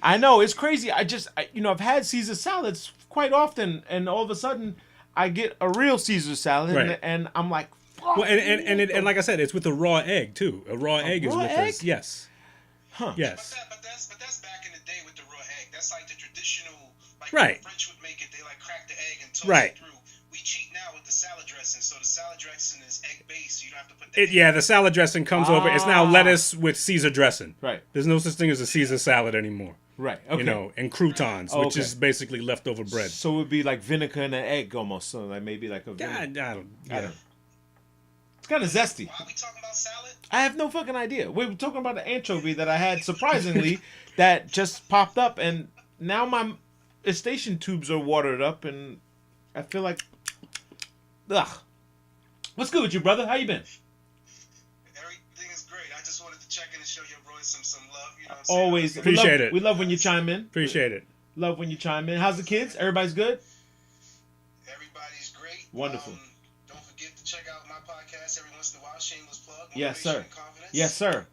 I know, it's crazy. I've had Caesar salads quite often, and all of a sudden, I get a real Caesar salad, Right. and I'm like, fuck. Well, and like I said, it's with a raw egg too. A raw egg is raw with egg? this. Yes. Huh. Yes. But that's back in the day with the raw egg. That's like the traditional, like Right. the French would make it. They like crack the egg and toast Right. it through. We cheat now with the salad dressing. So the salad dressing is egg based. So you don't have to put the egg. The salad dressing comes over. It's now lettuce with Caesar dressing. Right. There's no such thing as a Caesar salad anymore. Right. Okay. You know, and croutons, which is basically leftover bread. So it would be like vinegar and an egg almost. So like maybe like a vinegar. I don't. It's kind of zesty. Why are we talking about salad? I have no fucking idea. We were talking about the anchovy that I had surprisingly that just popped up, and now my station tubes are watered up, and I feel like, ugh. What's good with you, brother? How you been? Everything is great. I just wanted to check in and show your boys some love. You know what I'm saying? Always Appreciate it. We love when you chime in. Appreciate it. Love when you chime in. How's the kids? Everybody's good? Everybody's great. Wonderful. Don't forget to check out my podcast every once in a while. Shameless plug. Yes, Motivation sir. and Confidence. Yes, sir.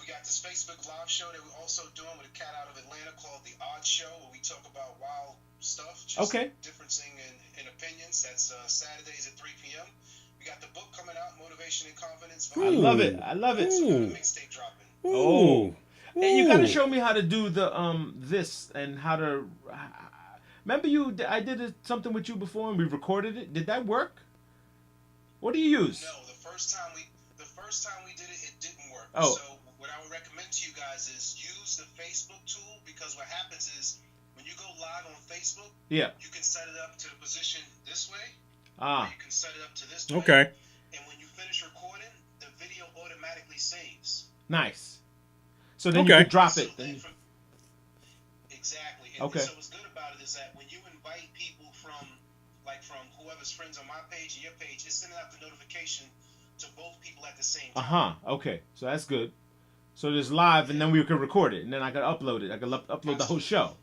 We got this Facebook live show that we're also doing with a cat out of Atlanta called The Odd Show, where we talk about wild stuff. Just differencing in opinions. That's Saturdays at 3 p.m. We got the book coming out, Motivation and Confidence. I love it. I love it. So we got a mixtape dropping. Oh. And you gotta show me how to do the this and how to. Remember I did something with you before and we recorded it. Did that work? What do you use? No, the first time we did it, it didn't work. Oh. So what I would recommend to you guys is use the Facebook tool, because what happens is when you go live on Facebook, Yeah. you can set it up to the position this way. Ah. Or you can set it up to this way. Okay. And when you finish recording, the video automatically saves. Nice. So then you can drop it. Then. Exactly. And Okay. so what's good about it is that when you invite people from whoever's friends on my page and your page, it's sending out the notification to both people at the same time. Okay. So that's good. So there's live, and then we can record it, and then I can upload it. I can upload the whole show.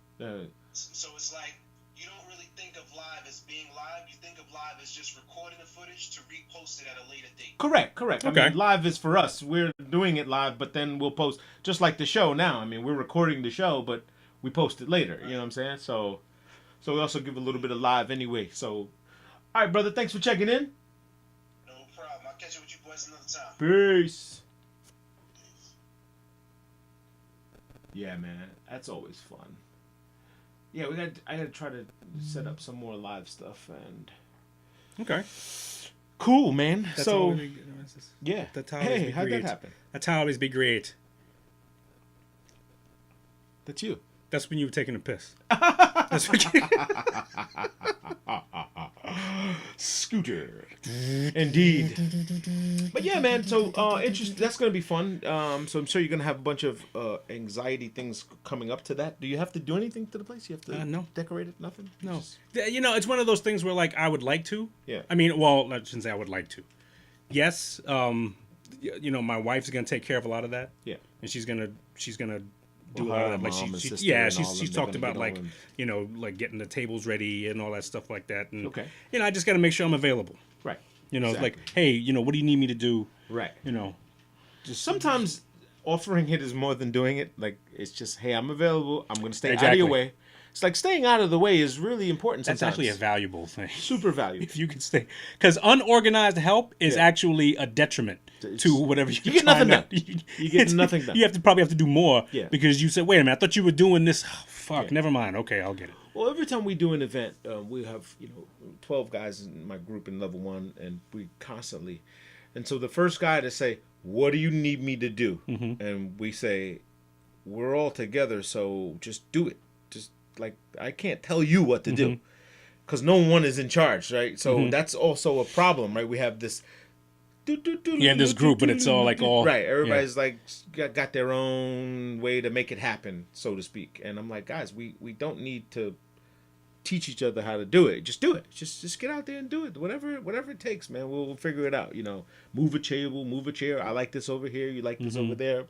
So it's like you don't really think of live as being live. You think of live as just recording the footage to repost it at a later date. Correct. Okay. I mean, live is for us. We're doing it live, but then we'll post just like the show now. I mean, we're recording the show, but we post it later. You know what I'm saying? So we also give a little bit of live anyway. So, all right, brother. Thanks for checking in. No problem. I'll catch up with you boys another time. Peace. Yeah, man. That's always fun. Yeah, I gotta try to set up some more live stuff and. Okay. Cool, man. That's so always, yeah. That's how Hey, how'd that happen? That's how always be great. That's you. That's when you were taking a piss. That's what you... Scooter. Indeed. But yeah, man. So interesting. That's gonna be fun. So I'm sure you're gonna have a bunch of anxiety things coming up to that. Do you have to do anything to the place? You have to no. decorate it. Nothing. No. You know, it's one of those things where like I would like to. Yeah. I mean, well, I shouldn't say I would like to. Yes. You know, my wife's gonna take care of a lot of that. Yeah. And she's gonna do Well, a lot her of like mom and she sister yeah and all she's them, talked they're about gonna like get on. you know like getting the tables ready and all that stuff like that. And Okay. you know, I just got to make sure I'm available. Right. You know, Exactly. like hey, you know, what do you need me to do? Right. You know, just Sometimes offering it is more than doing it. Like it's just, hey, I'm available. I'm gonna stay out of Exactly. your way. It's like staying out of the way is really important. That's Sometimes. actually a valuable thing. super valuable. If you can stay, because unorganized help is Yeah. actually a detriment to whatever you're get nothing trying done. to- You get nothing done. You have to probably have to do more. Yeah. Because you said, wait a minute, I thought you were doing this. Oh, fuck, Yeah. never mind. Okay, I'll get it. Well, every time we do an event, we have 12 guys in my group in level 1, and we constantly. And so the first guy to say, "What do you need me to do?" Mm-hmm. And we say, "We're all together, so just do it." Just like I can't tell you what to do, because no one is in charge, right? So that's also a problem, right? We have this. Yeah, this group, but it's all like all right. Everybody's like got their own way to make it happen, so to speak. And I'm like, guys, we don't need to teach each other how to do it. Just do it. Just get out there and do it. Whatever it takes, man. We'll figure it out. Move a chair. I like this over here. You like this over there.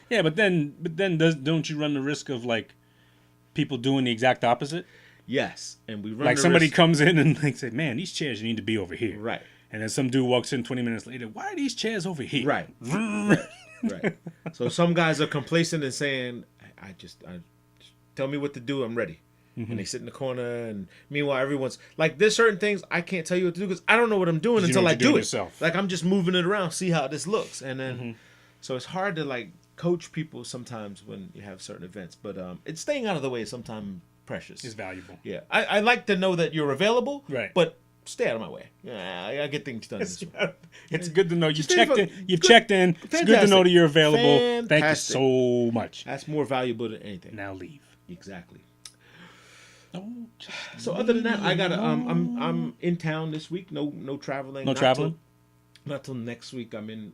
Yeah, but then don't you run the risk of like people doing the exact opposite? Yes, and we run like somebody comes in and like say, "Man, these chairs need to be over here." Right. And then some dude walks in 20 minutes later. Why are these chairs over here? Right. Right. So some guys are complacent and saying, I tell me what to do. I'm ready. Mm-hmm. And they sit in the corner, and meanwhile everyone's like, there's certain things I can't tell you what to do because I don't know what I'm doing until I do it. Yourself. Like I'm just moving it around, see how this looks, and then so it's hard to like coach people sometimes when you have certain events. But it's staying out of the way is sometimes precious. It's valuable. Yeah, I like to know that you're available. Right. But stay out of my way. Yeah, I get things done this way. It's good to know you checked in. You've checked in. Fantastic. It's good to know that you're available. Fantastic. Thank you so much. That's more valuable than anything. Now leave. Exactly. So other than that, I got I'm in town this week. No traveling. No traveling. Not till next week. I am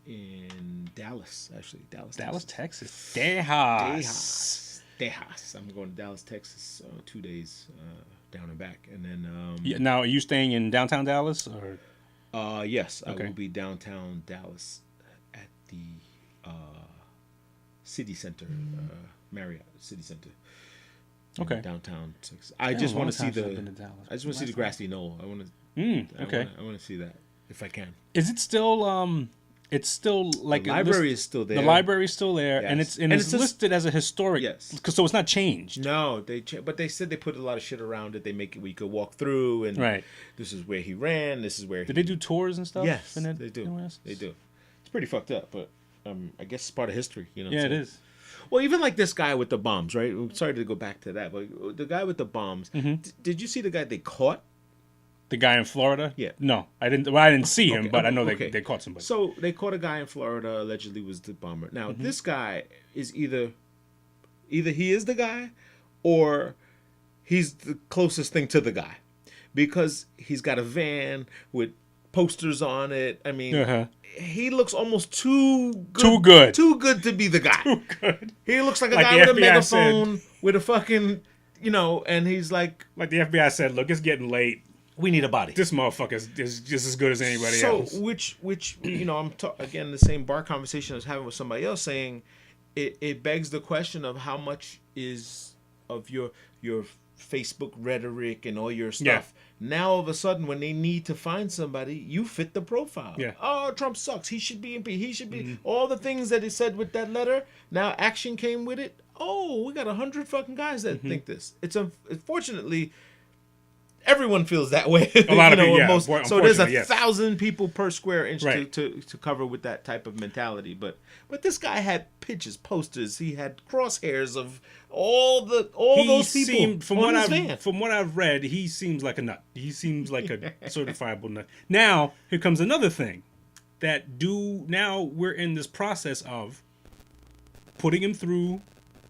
in Dallas, actually. Dallas, Texas. Tejas. I'm going to Dallas, Texas. 2 days down and back, and then. Now, are you staying in downtown Dallas or? Yes, okay. I will be downtown Dallas at the City Center, Marriott City Center. Okay. Downtown Texas. I just want to see the grassy knoll. I want to. Okay. I want to see that if I can. Is it still? It's still like the library is still there. The library is still there, yes. and it's listed as a historic. Yes. So it's not changed. No, but they said they put a lot of shit around it. They make it where you could walk through, and right. This is where he ran. This is where. Did they do tours and stuff? Yes, they do. They do. It's pretty fucked up, but I guess it's part of history. Yeah, it is. Well, even like this guy with the bombs, right? I'm sorry to go back to that, but the guy with the bombs. Mm-hmm. Did you see the guy they caught? The guy in Florida? Yeah. No, I didn't. Well, I didn't see him, but I know they caught somebody. So they caught a guy in Florida. Allegedly was the bomber. Now this guy is either he is the guy, or he's the closest thing to the guy, because he's got a van with posters on it. I mean, he looks almost too good to be the guy. Too good. He looks like a guy with a megaphone, with a fucking, and he's like the FBI said, look, it's getting late. We need a body. This motherfucker is just as good as anybody else. So, which I'm again the same bar conversation I was having with somebody else, saying it begs the question of how much is of your Facebook rhetoric and all your stuff. Yeah. Now all of a sudden, when they need to find somebody, you fit the profile. Yeah. Oh, Trump sucks. He should be impeached. He should be all the things that he said with that letter. Now action came with it. Oh, we got 100 fucking guys that think this. It's unfortunately. Everyone feels that way. A lot of people, yeah. So there's 1,000 people per square inch to cover with that type of mentality. But this guy had pictures, posters. He had crosshairs of all those people From what I've read, he seems like a nut. He seems like a certifiable nut. Now here comes another thing. Now we're in this process of putting him through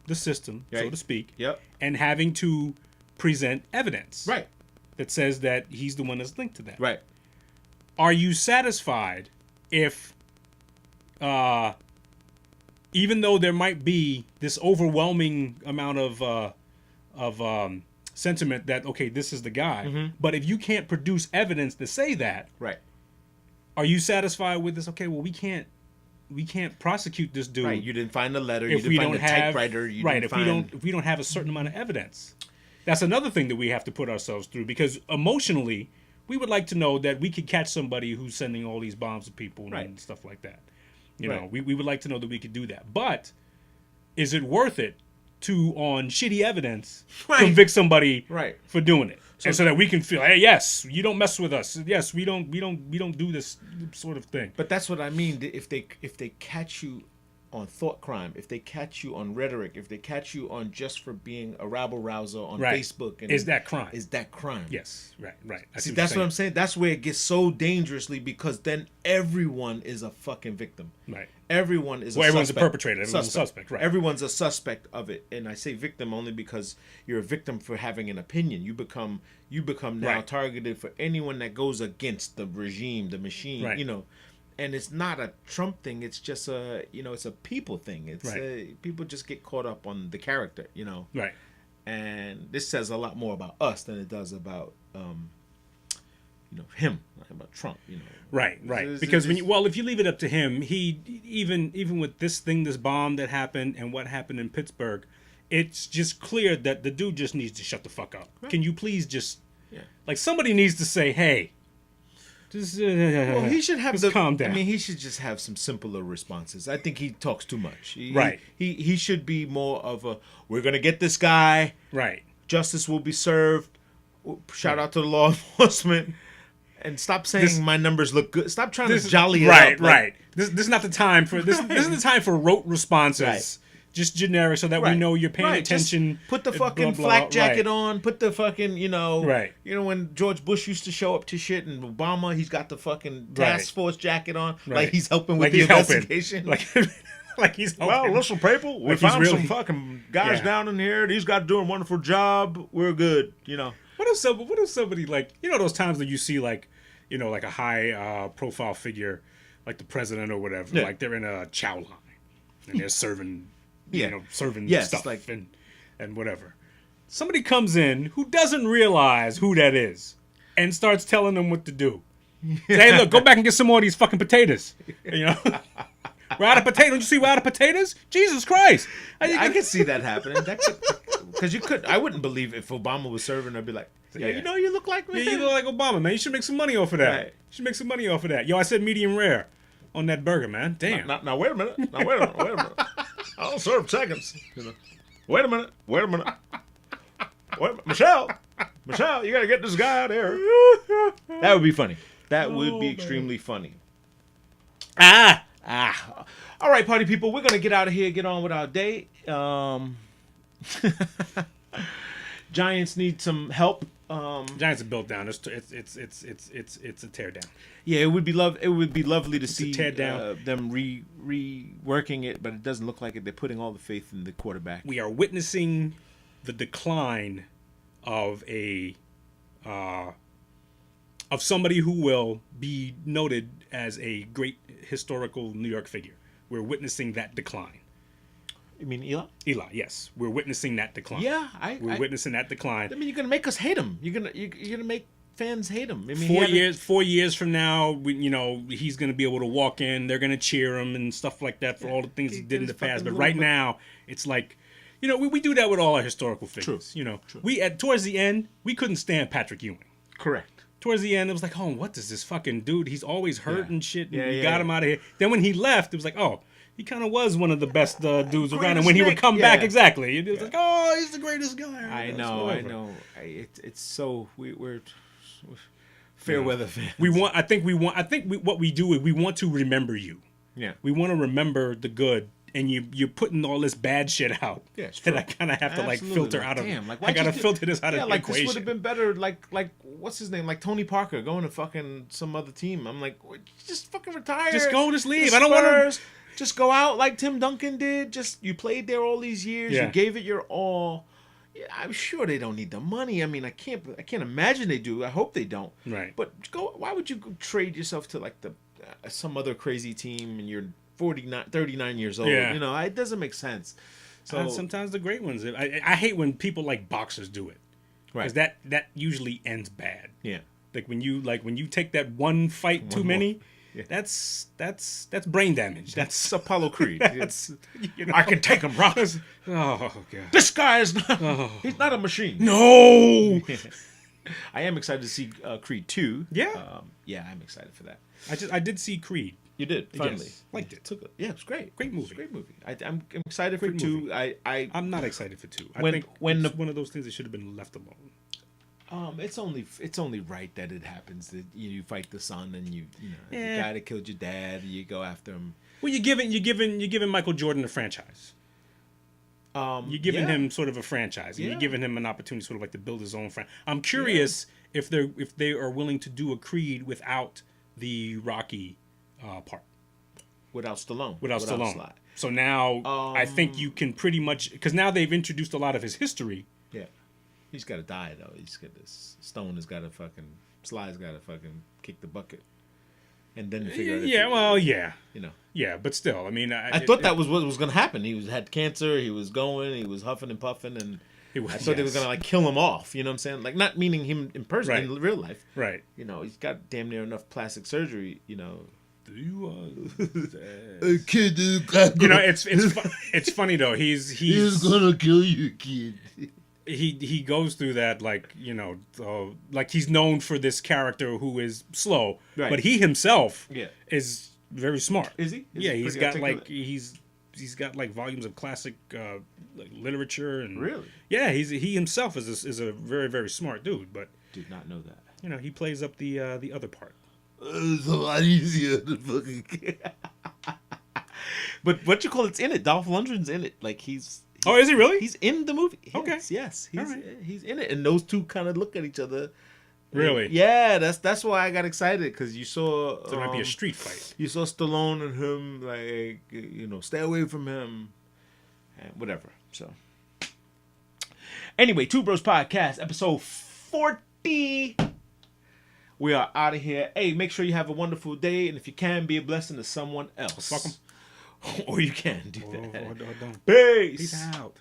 the system, so to speak, and having to present evidence. Right. That says that he's the one that's linked to that. Right. Are you satisfied if, even though there might be this overwhelming amount of sentiment that, okay, this is the guy, but if you can't produce evidence to say that, right? Are you satisfied with this? Okay, well, we can't prosecute this dude. Right. You didn't find the letter. You didn't find the typewriter. If we don't have a certain amount of evidence. That's another thing that we have to put ourselves through, because emotionally, we would like to know that we could catch somebody who's sending all these bombs to people and stuff like that. You know, we would like to know that we could do that. But is it worth it to, on shitty evidence, convict somebody for doing it? So that we can feel, hey, yes, you don't mess with us. Yes, we don't do this sort of thing. But that's what I mean. If they catch you on thought crime, if they catch you on rhetoric, if they catch you on just for being a rabble rouser on Facebook, and is that crime? Yes, right. See, that's what I'm saying. That's where it gets so dangerously, because then everyone is a fucking victim. Right. Everyone is. Everyone's a perpetrator. Everyone's a suspect. Right. Everyone's a suspect of it, and I say victim only because you're a victim for having an opinion. You become now targeted for anyone that goes against the regime, the machine. Right. And it's not a Trump thing. It's just it's a people thing. It's people just get caught up on the character, Right. And this says a lot more about us than it does about him, not about Trump. Right. Because if you leave it up to him, he even with this bomb that happened and what happened in Pittsburgh, it's just clear that the dude just needs to shut the fuck up. Right. Can you please just like somebody needs to say, hey. He should have calm down. I mean, he should just have some simpler responses. I think he talks too much. Right. He should be more of a, we're going to get this guy. Right. Justice will be served. Shout out to the law enforcement. And stop saying my numbers look good. Stop trying to jolly it up. Right. This is not the time for this. This is the time for rote responses. Right. Just generic, so that we know you're paying attention. Just put the fucking flak jacket on. Put the fucking, Right. When George Bush used to show up to shit, and Obama, he's got the fucking task force jacket on, like he's helping with the investigation. Like he's helping. Well, listen, people, we found some fucking guys down in here. These guys doing a wonderful job. We're good, What if somebody like, those times that you see like a high profile figure, like the president or whatever, like they're in a chow line and they're serving. Serving stuff like, and whatever. Somebody comes in who doesn't realize who that is and starts telling them what to do. Say, hey, look, go back and get some more of these fucking potatoes. We're out of potatoes. Don't you see we're out of potatoes? Jesus Christ. I could see that happening. Because I wouldn't believe if Obama was serving, I'd be like, you look like me. Yeah, you look like Obama, man. You should make some money off of that. Right. You should make some money off of that. Yo, I said medium rare on that burger, man. Damn. Now wait a minute. Wait a minute. I'll serve seconds. Wait a minute. Michelle, you gotta get this guy out here. That would be funny. That would be extremely funny. All right, party people, we're gonna get out of here, get on with our day. Giants need some help. Giants are built down. It's a tear down. Yeah, it would be lovely to see tear down. Them reworking it, but it doesn't look like it. They're putting all the faith in the quarterback. We are witnessing the decline of somebody who will be noted as a great historical New York figure. We're witnessing that decline. You mean Eli? Eli, yes. We're witnessing that decline. Yeah, we're witnessing that decline. I mean, you're gonna make us hate him. You're gonna make fans hate him. I mean, 4 years from now, he's gonna be able to walk in. They're gonna cheer him and stuff like that for all the things he did in the past. But right now, it's like, we do that with all our historical figures. True. True. Towards the end, we couldn't stand Patrick Ewing. Correct. Towards the end, it was like, oh, what is this fucking dude? He's always hurt and shit. And we got him out of here. Then when he left, it was like, oh. He kind of was one of the best dudes around, and when he would come back, exactly, it was like, oh, he's the greatest guy. I know. It's so we're fair weather fans. What we do is we want to remember you. Yeah, we want to remember the good, and you're putting all this bad shit out. Yeah, that I kind of have to filter out of. Damn, I gotta filter this out of the equation. This would have been better. Like what's his name? Like Tony Parker going to fucking some other team. I'm like, just fucking retire. Just go, just leave. I don't want to. Just go out like Tim Duncan did. You played there all these years. You gave it your all. Yeah, I'm sure they don't need the money. I mean, I can't imagine they do. I hope they don't. Right. But why would you trade yourself to like some other crazy team and you're 39 years old? Yeah. It doesn't make sense. So sometimes the great ones. I hate when people like boxers do it. Right. Because that usually ends bad. Yeah. Like when you take that one fight too many. Yeah. That's brain damage. That's Apollo Creed. I can take him, bro. Oh god. This guy is not. He's not a machine. No. I am excited to see Creed 2. Yeah. I'm excited for that. I did see Creed. You did finally. Yes. Liked it. Yeah, it was great. Great movie. Great movie. I'm excited for 2. I'm not excited for 2. I think it's one of those things that should have been left alone. It's only right that it happens that you fight the son and the guy that killed your dad, you go after him. Well, you're giving Michael Jordan a franchise. You're giving him sort of a franchise. And you're giving him an opportunity sort of like to build his own franchise. I'm curious if they are willing to do a Creed without the Rocky part. Without Stallone. Without Stallone. So now I think you can pretty much, because now they've introduced a lot of his history. Yeah. He's got to die, though. He's got this. Stone has got to fucking. Sly's got to fucking kick the bucket. And then figure out. Yeah, but still, I mean. I thought that was what was going to happen. He had cancer. He was going. He was huffing and puffing. And I thought they were gonna like kill him off. You know what I'm saying? Like not meaning him in person in real life. Right. You know, he's got damn near enough plastic surgery. You know. Do you kid? You know, it's funny though. He's gonna kill you, kid. He goes through that like like he's known for this character who is slow, but he himself is very smart. Is he? He's got like he's got like volumes of classic like literature and really he himself is a very very smart dude. But did not know that. You know, he plays up the other part. It's a lot easier to fucking. But what you call it's in it? Dolph Lundgren's in it. Like he's. Oh, is he really? He's in the movie. Okay. Yes. He's in it, and those two kind of look at each other. Really? Yeah. That's why I got excited because you saw. So it might be a street fight. You saw Stallone and him, like stay away from him, and whatever. So. Anyway, Two Bros Podcast, episode 40. We are out of here. Hey, make sure you have a wonderful day, and if you can, be a blessing to someone else. Fuck 'em. Or you can do that. Or don't. Peace. Peace out.